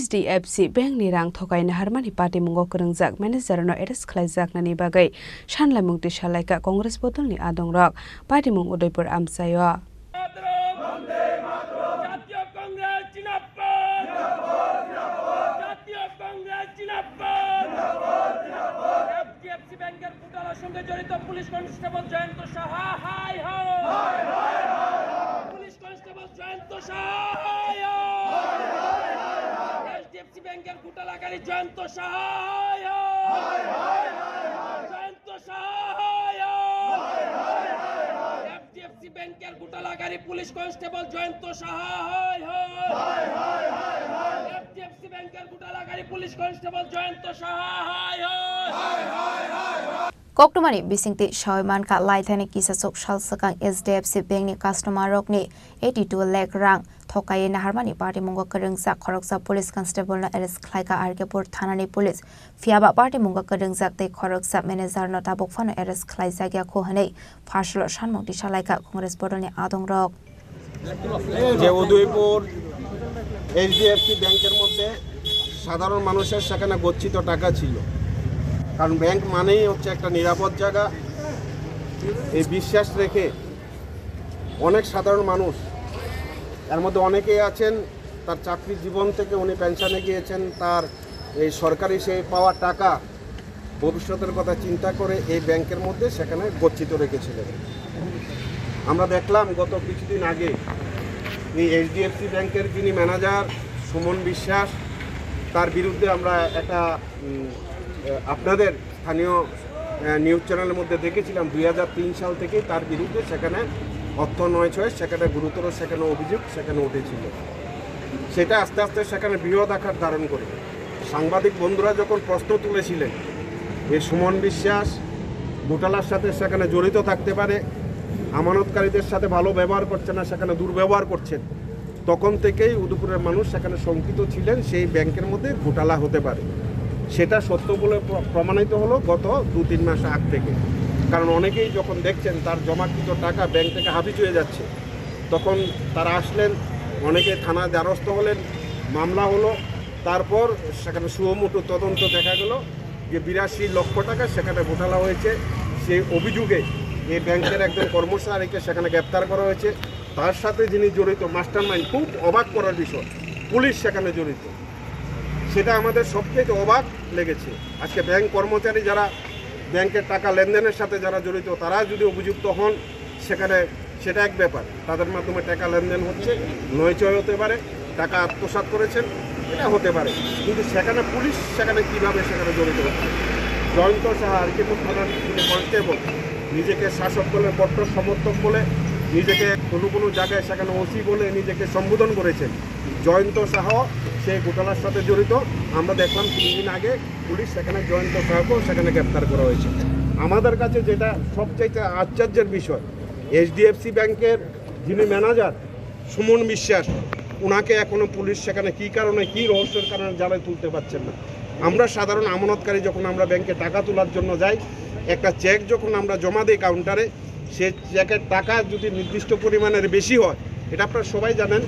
HDFC Bank ni rang thokai na harmani party mungo krengjak manager no arrest khlaijak nani bagai sanlai mungti salaika Congress botol ni adong rok party mung Udaipur amsayo সঙ্গে জড়িত police constable Jayanta Saha হাই হাই police constable Jayanta Saha HDFC ব্যাংকের ঘোটালাকারী Jayanta Saha Jayanta Saha HDFC ব্যাংকের ঘোটালাকারী police constable Jayanta Saha HDFC ব্যাংকের ঘোটালাকারী police constable Jayanta Saha Koktomani bisingti Shawman ka Laithani Kisasok Shalsakang SDFC Bank ni customer rokni 82 lakh rang Thokai Naharmani Party Mungo Karungsa Khoroksa Police Constable na arrest Klaika Arkepur Thanani Police Fiaba Party Mungo Karungsa te Khoroksa Manager no tabok fano arrest Klaisa gya Kohane Partial Shanmong Tishalaika Congress Board ni Adong Rok যে Udaipur HDFC ব্যাংকের মধ্যে সাধারণ মানুষের সেখানে গচ্ছিত টাকা ছিল কারণ ব্যাংক মানেই হচ্ছে একটা নিরাপদ জায়গা এই বিশ্বাস রেখে অনেক সাধারণ মানুষ এর মধ্যে অনেকেই আছেন তার চাকরি জীবন থেকে উনি পেনশনে গিয়েছেন তার এই সরকারি সেই পাওয়া টাকা ভবিষ্যতের কথা চিন্তা করে এই ব্যাংকের মধ্যে সেখানে গচ্ছিত রেখেছিলেন আমরা দেখলাম গত কিছুদিন আগে এই এইচডিএফসি ব্যাংকের যিনি ম্যানেজার সুমন বিশ্বাস তার বিরুদ্ধে আমরা একটা আপনাদের স্থানীয় নিউজ চ্যানেলের মধ্যে দেখেছিলাম 2003 সাল থেকে তার বিরুদ্ধে সেখানে অর্থ নয় ছয় সেখানে গুরুতর সেখানে অভিযোগ সেখানে উঠেছিল সেটা আস্তে আস্তে সেখানে বৃহৎ আকার ধারণ করে সাংবাদিক বন্ধুরা যখন প্রশ্ন তুলেছিলেন এই সুমন বিশ্বাস ঘোটালার সাথে সেখানে জড়িত থাকতে পারে আমানতকারীদের সাথে ভালো ব্যবহার করছে না সেখানে দুর্ব্যবহার করছেন তখন থেকেই উদয়পুরের মানুষ সেখানে শঙ্কিত ছিলেন সেই ব্যাংকের মধ্যে ঘোটালা হতে পারে সেটা সত্য বলে প্রমাণিত হলো গত 2-3 মাস আগ থেকে কারণ অনেকেই যখন দেখছেন তার জমাকৃত টাকা ব্যাংক থেকে হাফিজ হয়ে যাচ্ছে তখন তারা আসলেন অনেকে থানার দ্বারস্থ হলেন মামলা হলো তারপর সেখানে সুমোটো তদন্ত দেখা গেল যে 82 লক্ষ টাকা সেখানে ঘোটালা হয়েছে সেই অভিযোগে এই ব্যাংকের একজন কর্মচারীকে সেখানে গ্রেপ্তার করা হয়েছে তার সাথে যিনি জড়িত মাস্টারমাইন্ড খুব অবাক করার বিষয় পুলিশ সেখানে জড়িত সেটা আমাদের সবচেয়ে অবাক লেগেছে আজকে ব্যাংক কর্মচারী যারা ব্যাংকের টাকা লেনদেনের সাথে যারা জড়িত তারা যদি অভিযুক্ত হন সেখানে সেটা এক ব্যাপার তাদের মাধ্যমে টাকা লেনদেন হচ্ছে নয়চয় হতে পারে টাকা আত্মসাৎ করেছেন এটা হতে পারে কিন্তু সেখানে পুলিশ সেখানে কীভাবে সেখানে জড়িত হচ্ছে জয়ন্ত সাহা আরকিপুর থানার যিনি কনস্টেবল নিজেকে শাসক দলের কট্টর সমর্থক বলে নিজেকে কোনো জায়গায় সেখানে ওসি বলে নিজেকে সম্বোধন করেছেন জয়ন্ত সাহ সেই ঘোটালার সাথে জড়িত আমরা দেখলাম 3 দিন আগে পুলিশ সেখানে জয়ন্ত সাহকেও সেখানে গ্রেপ্তার করা হয়েছে আমাদের কাছে যেটা সবচাইতে আশ্চর্যের বিষয় এইচডিএফসি ব্যাংকের যিনি ম্যানেজার সুমন বিশ্বাস ওনাকে এখনও পুলিশ সেখানে কী কারণে কী রহস্যের কারণে জালে তুলতে পারছেন না আমরা সাধারণ আমানতকারী যখন আমরা ব্যাংকে টাকা তোলার জন্য যাই একটা চেক যখন আমরা জমা দিই কাউন্টারে সে চেকের টাকা যদি নির্দিষ্ট পরিমাণের বেশি হয় এটা আপনারা সবাই জানেন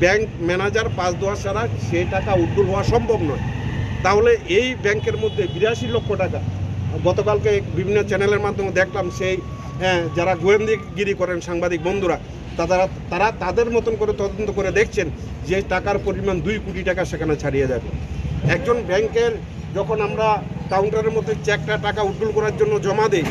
ব্যাংক ম্যানেজার পাস দেওয়া ছাড়া সেই টাকা উড্ডুল হওয়া সম্ভব নয় তাহলে এই ব্যাংকের মধ্যে 82 লক্ষ টাকা গতকালকে বিভিন্ন চ্যানেলের মাধ্যমে দেখলাম সেই যারা গোয়েন্দাগিরি করেন সাংবাদিক বন্ধুরা তারা তাদের মতন করে তদন্ত করে দেখছেন যে টাকার পরিমাণ 2 কোটি টাকা সেখানে ছাড়িয়ে যাবে একজন ব্যাংকের যখন আমরা কাউন্টারের মধ্যে চেকটা টাকা উড্ডুল করার জন্য জমা দিই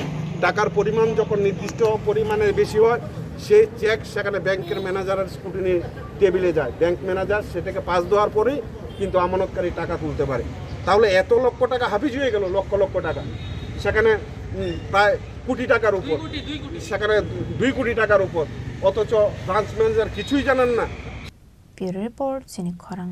টাকার পরিমাণ যখন নির্দিষ্ট পরিমাণে বেশি হয় সেই চেক সেখানে ব্যাংকের ম্যানেজারের স্কুটিনি টেবিলে যায় ব্যাংক ম্যানেজার সেটাকে পাস দেওয়ার পরেই কিন্তু আমানতকারী টাকা তুলতে পারে তাহলে এত লক্ষ টাকা হাফিজ হয়ে গেল লক্ষ টাকা সেখানে প্রায় কোটি টাকার উপর সেখানে 2 কোটি টাকার উপর অথচ ব্রাঞ্চ ম্যানেজার কিছুই জানেন না ব্যুরো রিপোর্ট চিনি খরাং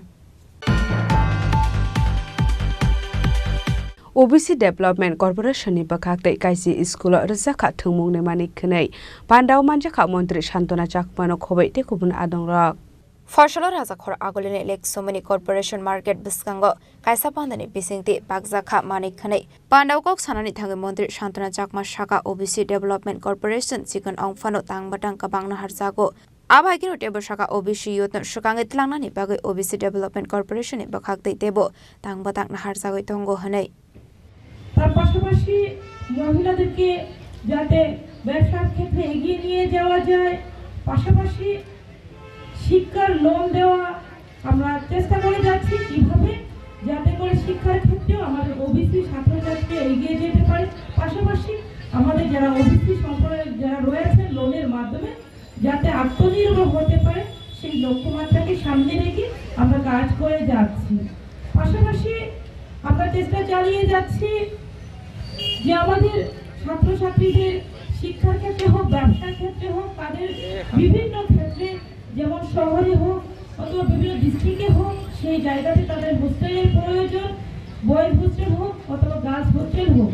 OBC Development Corporation ni bakak dei kaisi school rezaka thungmung ne manik khnei pandau manjaka mantri Shantana Chakmano khobai te kubun adong rak Farshalo Raja Khor Agolene Lek Somani Corporation Market Biskango Kaisa Pandani Bisingti Bagzakha Manik Khanei Pandau Kok Sanani Thangi Mantri Shantana Chakma Shaka OBC Development Corporation Chicken Ong Fano Tang Batang Kabangna Harzago Abhagino Tebo Shaka OBC Youth Shukang Itlangna ni Bagai OBC Development Corporation ni bakak dei tebo Tang Batang na Harzago Tongo Hanei তার পাশাপাশি মহিলাদেরকে যাতে ব্যবসার ক্ষেত্রে এগিয়ে নিয়ে যাওয়া যায় পাশাপাশি শিক্ষার লোন দেওয়া আমরা চেষ্টা করে যাচ্ছি কিভাবে যাতে করে শিক্ষার ক্ষেত্রেও আমাদের ওবিসি ছাত্রছাত্রীরা এগিয়ে যেতে পারে পাশাপাশি আমাদের যারা ওবিসি সম্প্রদায়ের যারা রয়েছে লোনের মাধ্যমে যাতে আত্মনির্ভর হতে পারে সেই লক্ষ্যমাত্রাকে সামনে রেখে আমরা কাজ করে যাচ্ছি পাশাপাশি আমরা চেষ্টা চালিয়ে যাচ্ছি যে আমাদের ছাত্রছাত্রীদের শিক্ষার ক্ষেত্রে হোক ব্যবসার ক্ষেত্রে হোক তাদের বিভিন্ন ক্ষেত্রে যেমন শহরে হোক অথবা বিভিন্ন ডিস্ট্রিক্টে হোক সেই জায়গাতে তাদের হোস্টেলের প্রয়োজন বয়েজ হোস্টেল হোক অথবা গার্লস হোস্টেল হোক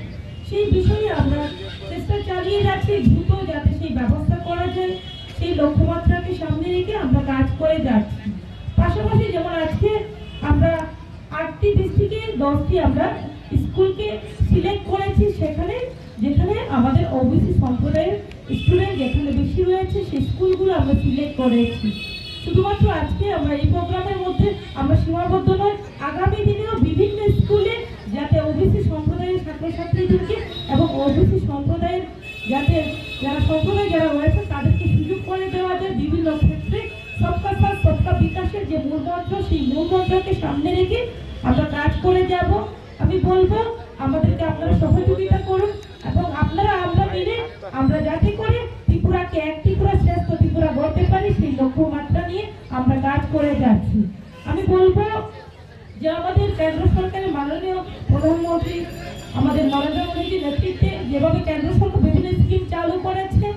সেই বিষয়ে আমরা চেষ্টা চালিয়ে যাচ্ছি দ্রুত যাতে সেই ব্যবস্থা করা যায়, সেই লক্ষ্যমাত্রাকে সামনে রেখে আমরা কাজ করে যাচ্ছি। পাশাপাশি যেমন আজকে আমরা 8টি ডিস্ট্রিক্টে 10টি আমরা স্কুলকে সিলেক্ট করেছি, সেখানে যেখানে আমাদের ওবিসি সম্প্রদায়ের স্টুডেন্ট যেখানে বেশি রয়েছে সেই স্কুলগুলো আমরা সিলেক্ট করেছি। শুধুমাত্র আজকে আমরা এই প্রোগ্রামের মধ্যে আমরা সীমাবদ্ধ নয়, আগামী দিনেও বিভিন্ন স্কুলে যাতে ওবিসি সম্প্রদায়ের ছাত্রছাত্রীদেরকে এবং ওবিসি সম্প্রদায়ের যাতে যারা রয়েছে তাদেরকে সুযোগ করে দেওয়া যায় বিভিন্ন ক্ষেত্রে সবকা সাথ সবকা বিকাশের যে মূলমন্ত্র, সেই মূলমন্ত্রকে সামনে রেখে আমরা কাজ করে যাব। আমি বলবো আমাদেরকে আপনারা সহযোগিতা করুন এবং আমরা মিলে আমরা যাতে করে ত্রিপুরাকে এক ত্রিপুরা শ্রেষ্ঠ ত্রিপুরা গড়তে পারি সেই লক্ষ্যমাত্রা নিয়ে আমরা কাজ করে যাচ্ছি। আমি বলবো যে আমাদের কেন্দ্র সরকারের মাননীয় প্রধানমন্ত্রী আমাদের নরেন্দ্র মোদীজির নেতৃত্বে যেভাবে কেন্দ্র সরকার বিভিন্ন স্কিম চালু করেছে,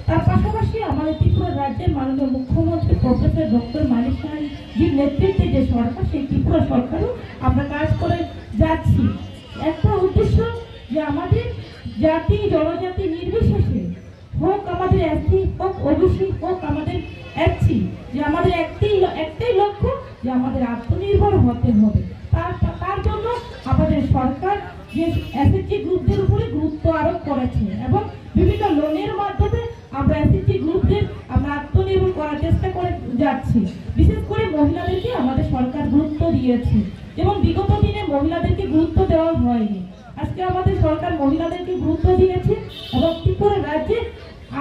তার পাশাপাশি আমাদের ত্রিপুরা রাজ্যের মাননীয় মুখ্যমন্ত্রী প্রফেসর ডক্টর মানিক সাহাজির নেতৃত্বে যে সরকার, সেই ত্রিপুরা সরকারও আমরা কাজ করে যাচ্ছি। একটা উদ্দেশ্য যে আমাদের জাতি জনজাতি নির্বিশেষে হোক আমাদের এসসি হোক ওবিসি হোক আমাদের এসসি, যে আমাদের একটাই লক্ষ্য যে আমাদের আত্মনির্ভর হতে হবে। তার জন্য আমাদের সরকার যে এসএসজি গ্রুপদের উপরে গুরুত্ব আরোপ করেছে এবং বিভিন্ন লোনের মাধ্যমে আমরা এসএসজি গ্রুপদের আমরা আত্মনির্ভর করার চেষ্টা করে যাচ্ছি। বিশেষ করে মহিলাদেরকে আমাদের সরকার গুরুত্ব দিয়েছে, যেমন বিগত দিনে মহিলাদেরকে গুরুত্ব দেওয়া হয়নি, আজকে আমাদের সরকার মহিলাদেরকে গুরুত্ব দিয়েছে এবং ত্রিপুরা রাজ্যে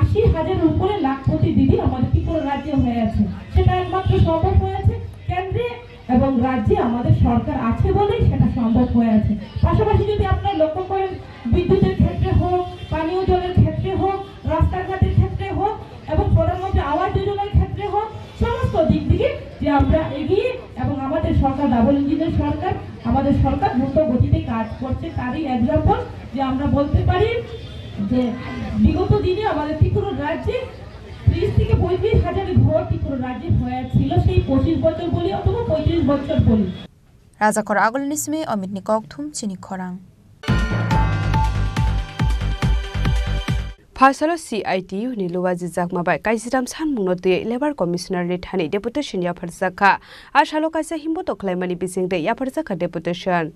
80,000-এর উপরে লাখপতি দিদি আমাদের ত্রিপুরা রাজ্যে হয়েছে। সেটা একমাত্র সম্ভব হয়েছে কেন্দ্রে এবং রাজ্যে আমাদের সরকার আছে বলেই সেটা সম্ভব হয়েছে। পাশাপাশি যদি আপনারা লক্ষ্য করেন, বিদ্যুতের ক্ষেত্রে হোক, পানীয় জলের ক্ষেত্রে হোক, রাস্তাঘাটের ক্ষেত্রে হোক এবং প্রধানমন্ত্রী আবাস যোজনার ক্ষেত্রে হোক, সমস্ত দিক থেকে যে আমরা এগিয়ে এবং আমাদের সরকার ডাবল ইঞ্জিনের সরকার, আমাদের সরকার দ্রুত গতিতে কাজ করছে। তারই এক্সাম্পল যে আমরা বলতে পারি যে বিগত দিনে আমাদের ত্রিপুরা রাজ্যে 30 থেকে 35,000 ঘর ত্রিপুরা রাজ্যে হয়েছিল, সেই 25 বছর বলি অথবা 35 বছর বলি। রাজাখর আগলনিসমে অমিতনি ককথুম চিনি খরাং। फाइसालो CITU नि लुवा जिजाक माबाय काइजिराम सानमुंनो दे लेबार कमिशनार नि थानि डेपुटेशन या फरजाखा आशालो काइसा हिम्बो तख्लाइमानि बिसिं दे या फरजाखा डेपुटेशन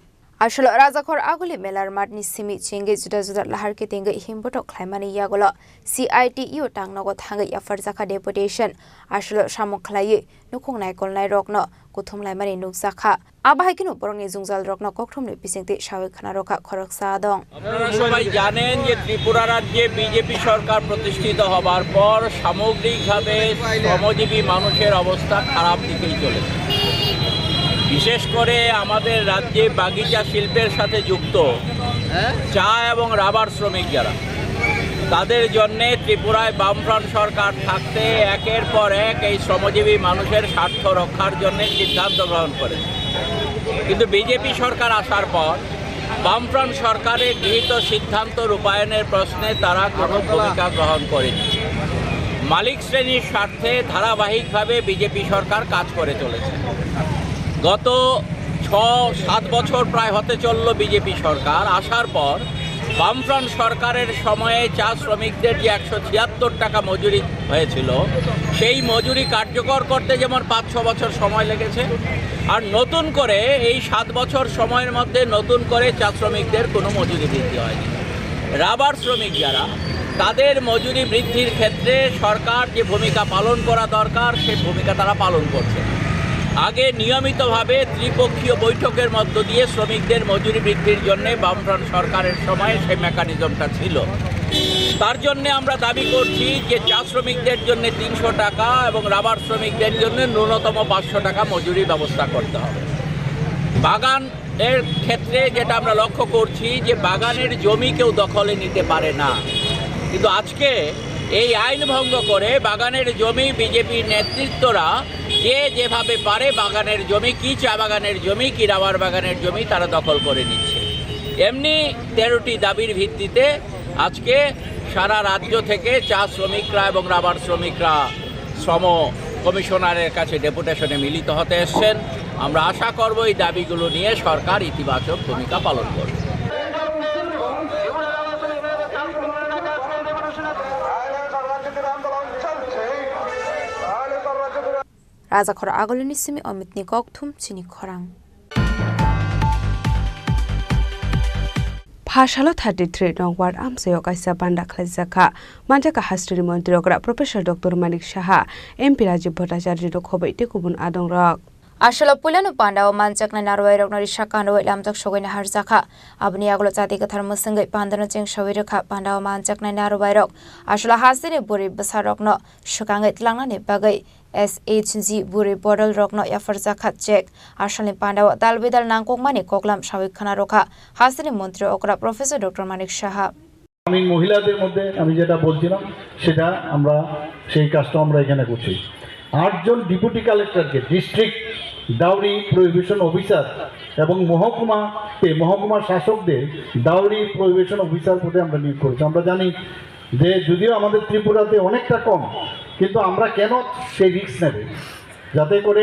আসলে রাজাখর আগলে মেলার মাঠনি সিমি চেঙ্গে जुदा जुदा लाहार के तेंगे हिम्बोटक खाइमानि यागोला CITU टांगनगो थांगे याफरजाखा डेपुटेशन আসলে सामखलाये नुखं नायकल नाय रकनो कुथुमलाइमानि नुकजाखा আবাহাইকিনো বরংনি জুংজাল রকনো ককথমনি পিসিংতে সাবে খানা রকা খরকসা দং। আপনারা সবাই জানেন যে ত্রিপুরা রাজ্যে বিজেপি সরকার প্রতিষ্ঠিত হবার পর সামগ্রিকভাবে শ্রমজীবী মানুষের অবস্থা খারাপ দিকেই চলেছে। বিশেষ করে আমাদের রাজ্যে বাগিচা শিল্পের সাথে যুক্ত চা এবং রাবার শ্রমিক যারা, তাদের জন্যে ত্রিপুরায় বামফ্রন্ট সরকার থাকতে একের পর এক এই শ্রমজীবী মানুষের স্বার্থ রক্ষার জন্য সিদ্ধান্ত গ্রহণ করেছে। কিন্তু বিজেপি সরকার আসার পর বামফ্রন্ট সরকারের গৃহীত সিদ্ধান্ত রূপায়ণের প্রশ্নে তারা কোনো ভূমিকা গ্রহণ করেনি। মালিক শ্রেণীর স্বার্থে ধারাবাহিকভাবে বিজেপি সরকার কাজ করে চলেছে। গত 6-7 বছর প্রায় হতে চলল বিজেপি সরকার আসার পর বামফ্রন্ট সরকারের সময়ে চা শ্রমিকদের যে 176 টাকা মজুরি হয়েছিল, সেই মজুরি কার্যকর করতে যেমন 5-6 বছর সময় লেগেছে, আর নতুন করে এই 7 বছর সময়ের মধ্যে নতুন করে চা শ্রমিকদের কোনো মজুরি বৃদ্ধি হয়নি। রাবার শ্রমিক যারা, তাদের মজুরি বৃদ্ধির ক্ষেত্রে সরকার যে ভূমিকা পালন করা দরকার সেই ভূমিকা তারা পালন করছে। আগে নিয়মিতভাবে ত্রিপক্ষীয় বৈঠকের মধ্য দিয়ে শ্রমিকদের মজুরি বৃদ্ধির জন্য বামফ্রন্ট সরকারের সময় সেই মেকানিজমটা ছিল। তার জন্য আমরা দাবি করছি যে চা শ্রমিকদের জন্য 300 টাকা এবং রাবার শ্রমিকদের জন্য ন্যূনতম 500 টাকা মজুরি ব্যবস্থা করতে হবে। বাগানের ক্ষেত্রে যেটা আমরা লক্ষ্য করছি যে বাগানের জমি কেউ দখলে নিতে পারে না, কিন্তু আজকে এই আইন ভঙ্গ করে বাগানের জমি বিজেপির নেতৃত্বরা যে যেভাবে পারে বাগানের জমি, কি চা বাগানের জমি কি রাবার বাগানের জমি তারা দখল করে নিচ্ছে। এমনি 13টি দাবির ভিত্তিতে আজকে সারা রাজ্য থেকে চা শ্রমিকরা এবং রাবার শ্রমিকরা শ্রম কমিশনারের কাছে ডেপুটেশনে মিলিত হতে এসছেন। আমরা আশা করব এই দাবিগুলো নিয়ে সরকার ইতিবাচক ভূমিকা পালন করবে। Rajakhor Agolini Simi Omitni Kokthum Chini Khorang Phashalo 33 nong ward amsayo kaisa banda khlajaka manjaka hastri mantri okra Professor Dr. Manik Saha MP Rajiv Bhattacharya ro khobaite kubun adong rok Asholo Pulano Panda o Manchak na Narway Rognori Shakano Lamjak Shogin Harzaka Abni Aglo Tati Katharmusangai Pandano Jing Shawiraka Panda o Manchak na Narway Rok Asholo Hasini Buri Basarokno Shukangai Tlangani Bagai SHG Buri Bodol Rokno Yafarzaka Check Asholi Panda o Dalbidal Nangkok Mani Koklam Shawik Kanaroka Hasini Montri Okra Professor Dr. Manik Saha আমি মহিলাদের মধ্যে আমি যেটা বলছিলাম সেটা আমরা সেই কাজটা আমরা এখানে করছি 8 জন ডেপুটি কালেক্টরকে ডিস্ট্রিক্ট ডাউরি প্রহিবিশন অফিসার এবং মহকুমা শাসকদের ডাউরি প্রহিবিশন অফিসার পদে আমরা নিয়োগ করেছি আমরা জানি যে যদিও আমাদের ত্রিপুরাতে অনেকটা কম কিন্তু আমরা কেন সেই রিস্ক নেব যাতে করে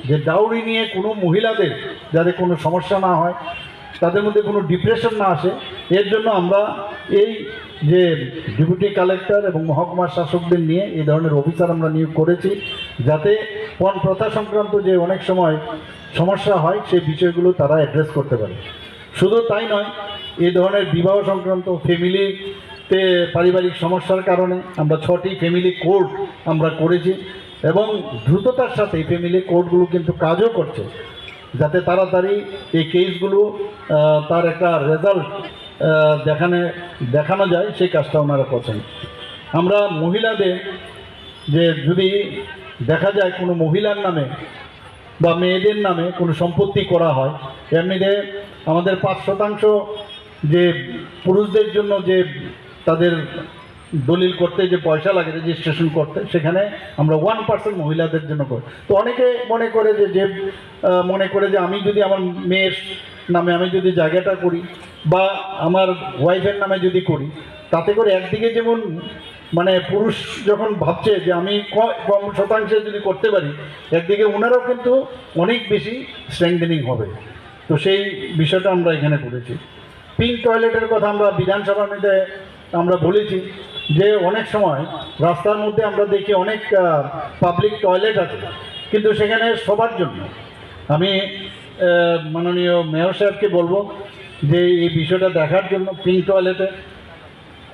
যে ডাউরি নিয়ে কোনো মহিলাদের যাতে কোনো সমস্যা না হয় তাদের মধ্যে কোনো ডিপ্রেশন না আসে এর জন্য আমরা এই যে ডেপুটি কালেক্টর এবং মহকুমা শাসকদের নিয়ে এই ধরনের অফিসার আমরা নিয়োগ করেছি যাতে পণ প্রথা সংক্রান্ত যে অনেক সময় সমস্যা হয় সেই বিষয়গুলো তারা অ্যাড্রেস করতে পারে শুধু তাই নয় এই ধরনের বিবাহ সংক্রান্ত ফ্যামিলিতে পারিবারিক সমস্যার কারণে আমরা 6টি ফ্যামিলি কোর্ট আমরা করেছি এবং দ্রুততার সাথে এই ফ্যামিলি কোর্টগুলো কিন্তু কাজও করছে যাতে তাড়াতাড়ি এই কেসগুলো তার একটা রেজাল্ট দেখানো যায় সেই কাজটা ওনারা করছেন আমরা মহিলাদের যে যদি দেখা যায় কোনো মহিলার নামে বা মেয়েদের নামে কোনো সম্পত্তি করা হয় এমনিতে আমাদের 5% যে পুরুষদের জন্য যে তাদের দলিল করতে যে পয়সা লাগে রেজিস্ট্রেশন করতে সেখানে আমরা 1% মহিলাদের জন্য করি তো অনেকে মনে করে যে আমি যদি আমার মেয়ের নামে আমি যদি জায়গাটা করি বা আমার ওয়াইফের নামে যদি করি তাতে করে একদিকে যেমন মানে পুরুষ যখন ভাবছে যে আমি কম শতাংশে যদি করতে পারি একদিকে ওনারাও কিন্তু অনেক বেশি স্ট্রেংথেনিং হবে তো সেই বিষয়টা আমরা এখানে করেছি পিঙ্ক টয়লেটের কথা আমরা বিধানসভার মধ্যে আমরা বলেছি যে অনেক সময় রাস্তার মধ্যে আমরা দেখি অনেক পাবলিক টয়লেট আছে কিন্তু সেখানে সবার জন্য আমি মাননীয় মেয়র সাহেবকে বলবো যে এই বিষয়টা দেখার জন্য পিঙ্ক টয়লেটে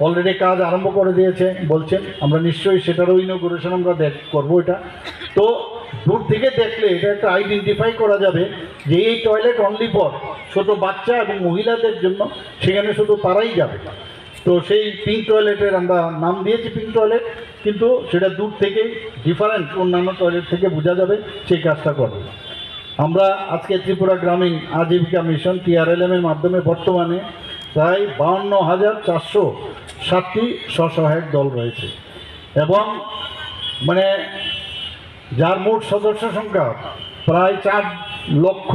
অলরেডি কাজ আরম্ভ করে দিয়েছে বলছেন আমরা নিশ্চয়ই সেটারও ইনোগ্রেশন আমরা করবো এটা তো দূর থেকে দেখলে এটা একটা আইডেন্টিফাই করা যাবে যে এই টয়লেট অনলি ফর ছোট বাচ্চা এবং মহিলাদের জন্য সেখানে শুধু তারাই যাবে তো সেই পিঙ্ক টয়লেটের আমরা নাম দিয়েছি পিঙ্ক টয়লেট কিন্তু সেটা দূর থেকেই ডিফারেন্ট অন্যান্য টয়লেট থেকে বোঝা যাবে সেই কাজটা করবে আমরা আজকে ত্রিপুরা গ্রামীণ আজীবিকা মিশন TRLM এর মাধ্যমে বর্তমানে প্রায় 52,460টি স্বসহায়ক দল রয়েছে এবং মানে যার মোট সদস্য সংখ্যা প্রায় 4 লক্ষ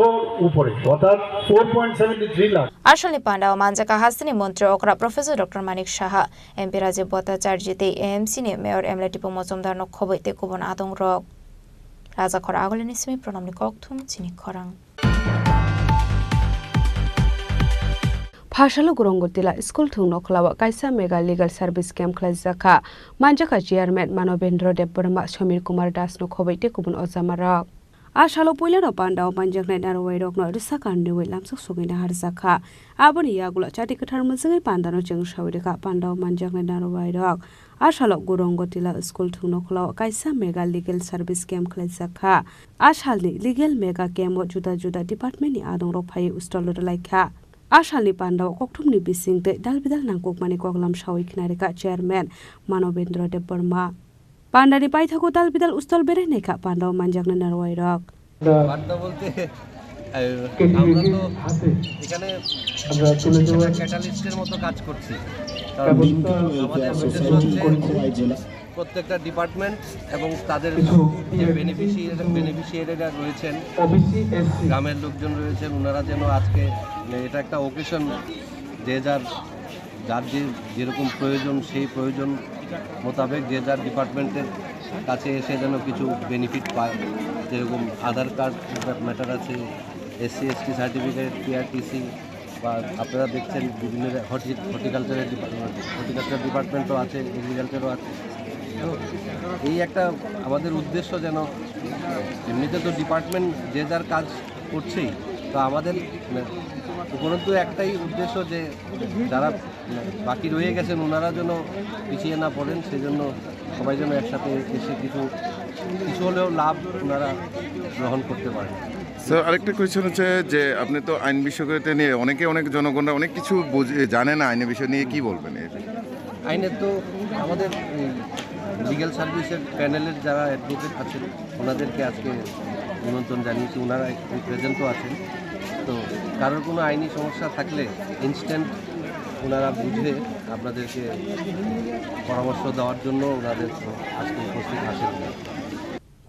উপরে অর্থাৎ 4.73 lakh Asholi Panda o Manjaka Hasini Montri Okra Professor Dr. Manik Saha MP Rajiv Bhattacharya te AMC ne Mayor Emlati Pomosomdar no khoboite kubon adong rok Rajakhor Agolini Simi Pranamni Kokthum Chini Khorang Phashalo Gurongotila School Thung Noklawa Kaisa Mega Legal Service Camp Khlajaka Manjaka Chairman Manobendra Debbarma Samir Kumar Das no khobaite kubun ozamarak Ashalo Pulano Panda Manjak na Narway Rok no Risakan ni Lamsak Sugina Harzaka Aboni Yagula Chati Katharmusangai Pandano Jing Shawirika Panda Manjak na Narway Rok Ashalo Gurongotila School Thung Noklawa Kaisa Mega Legal Service Camp Khlajaka Ashalni Legal Mega Camp Juda Department ni Adong Rok Phai Ustol Laika Ashalni Panda Kokthumni Bisingte Dalbidal Nangkok Mani Koklam Shawik Narika Chairman Manobendra Debbarma Pandari Paithako Dalbidal Ustol Bereneka Panda Manjak na Narway Rok বার্তা বলতে আমরা তো এখানে ক্যাটালিস্টের মতো কাজ করছি কারণ আমাদের উদ্দেশ্য হচ্ছে প্রত্যেকটা ডিপার্টমেন্ট এবং তাদের যে বেনিফিশিয়ারিরা রয়েছেন গ্রামের লোকজন রয়েছেন ওনারা যেন আজকে এটা একটা ওকেশন যে যার যেরকম প্রয়োজন সেই প্রয়োজন মোতাবেক যে যার ডিপার্টমেন্টের কাছে এসে যেন কিছু বেনিফিট পায় যেরকম আধার কার্ড ম্যাটার আছে SC/ST সার্টিফিকেট PRTC বা আপনারা দেখছেন বিভিন্ন হর্টিকালচার ডিপার্টমেন্টও আছে এগ্রিকালচারও আছে তো এই একটা আমাদের উদ্দেশ্য যেন এমনিতে তো ডিপার্টমেন্ট যে যার কাজ করছেই, তো আমাদের উপরন্তু একটাই উদ্দেশ্য যে যারা বাকি রয়ে গেছেন ওনারা যেন পিছিয়ে না পড়েন, সেজন্য সবাই যেন একসাথে এসে কিছু হলেও লাভ ওনারা গ্রহণ করতে পারেন। স্যার, আরেকটা কোয়েশ্চেন হচ্ছে যে আপনি তো আইন বিষয়টা নিয়ে অনেক জনগণরা অনেক কিছু জানে না, আইনের বিষয় নিয়ে কি বলবেন? আইনের তো আমাদের লিগ্যাল সার্ভিসের প্যানেলের যারা অ্যাডভোকেট আছেন ওনাদেরকে আজকে নিমন্ত্রণ জানিয়েছি, ওনারা প্রেজেন্টও আছেন। তো কারোর কোনো আইনি সমস্যা থাকলে ইনস্ট্যান্ট ওনারা বুঝে আপনাদেরকে পরামর্শ দেওয়ার জন্য ওনাদের আজকে উপস্থিত আসেন।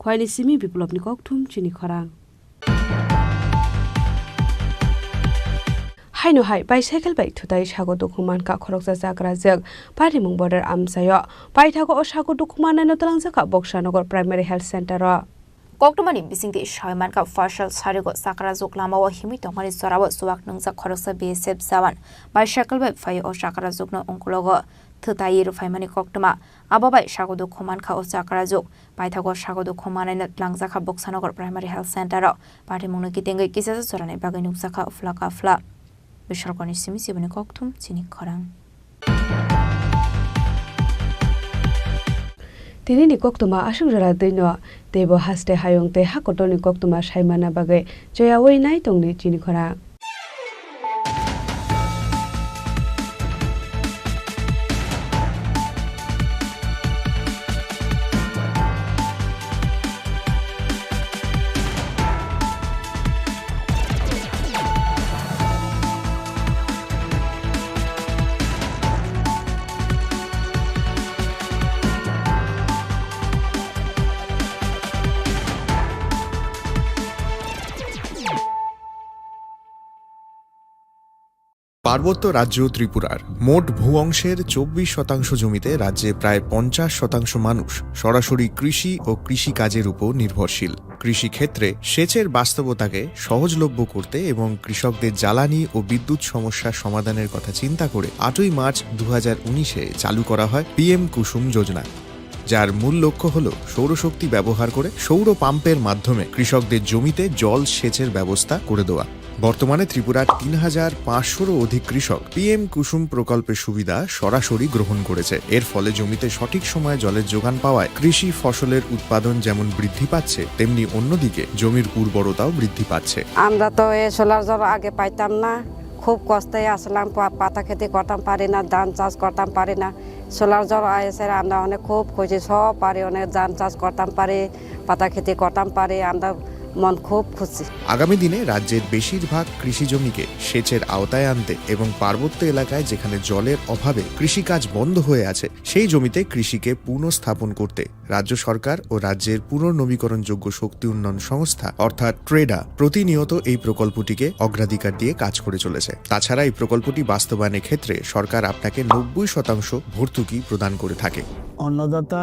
খয়নি সিমি বিপ্লবনি ককথুম চিনি খরাং হাইনো হাই বাইসাইকেল বাইক थुताय सागो दुखुमान का खरकजा जाग्रा जग पारिमुं बर्डार आमसायो पाइथागो ओ सागो दुखुमान नायनो तलांजाका Baxanagar primary health centre Koktomani bisingti shaiman ka fashal sarigo sakra juk lama wa himi tongmani sorawo suwak nungsa khoroksa BSF zawan bicycle bai fai o sakra jukno ongkulogo thutayi ru faimani koktoma ababai sagodo khoman ka o sakra juk paithago sagodo khomane na tlangzaka boksanogor primary health center ro party mungno kitengai kisasa sorane bagai nuksaka flaka fla bisharkoni simi sibani koktum chini khorang Tini ni koktoma asung jara deino tebo haste hayong te hakotoni koktoma saimana bagai joya wei nai tongni chini khora পার্বত্য রাজ্য ত্রিপুরার মোট ভূ অংশের 24% জমিতে রাজ্যে প্রায় 50% মানুষ সরাসরি কৃষি ও কৃষিকাজের উপর নির্ভরশীল। কৃষিক্ষেত্রে সেচের বাস্তবতাকে সহজলভ্য করতে এবং কৃষকদের জ্বালানি ও বিদ্যুৎ সমস্যার সমাধানের কথা চিন্তা করে 8ই মার্চ 2019-এ চালু করা হয় PM কুসুম যোজনা, যার মূল লক্ষ্য হল সৌরশক্তি ব্যবহার করে সৌর পাম্পের মাধ্যমে কৃষকদের জমিতে জল সেচের ব্যবস্থা করে দেওয়া। বর্তমানে ত্রিপুরার 3500-রও অধিক কৃষক PM কুসুম প্রকল্পের সুবিধা সরাসরি গ্রহণ করেছে। এর ফলে জমিতে সঠিক সময়ে জলের যোগান পাওয়ায় কৃষি ফসলের উৎপাদন যেমন বৃদ্ধি পাচ্ছে, তেমনি অন্যদিকে জমির উর্বরতাও বৃদ্ধি পাচ্ছে। আমরা তো এই সোলার জল আগে পাইতাম না, খুব কষ্টে আসলাম, পাতা খেতে করতাম পারি না, ধান চাষ করতাম পারি না। সোলার জল এসে আমরা অনেক খুব খুশি, সব পারি, অনেক ধান চাষ করতাম পারি, পাতা খেতে করতাম পারি, আমরা মন খুব খুশি। আগামী দিনে রাজ্যের বেশিরভাগ কৃষি জমিকে সেচের আওতায় আনতে এবং পার্বত্য এলাকায় যেখানে জলের অভাবে কৃষিকাজ বন্ধ হয়ে আছে সেই জমিতে কৃষিকে পুনঃস্থাপন করতে রাজ্য সরকার ও রাজ্যের পুনর্নবীকরণযোগ্য শক্তি উন্নয়ন সংস্থা অর্থাৎ ট্রেডা প্রতিনিয়ত এই প্রকল্পটিকে অগ্রাধিকার দিয়ে কাজ করে চলেছে। তাছাড়া এই প্রকল্পটি বাস্তবায়নের ক্ষেত্রে সরকার আপনাকে 90% ভর্তুকি প্রদান করে থাকে। অন্নদাতা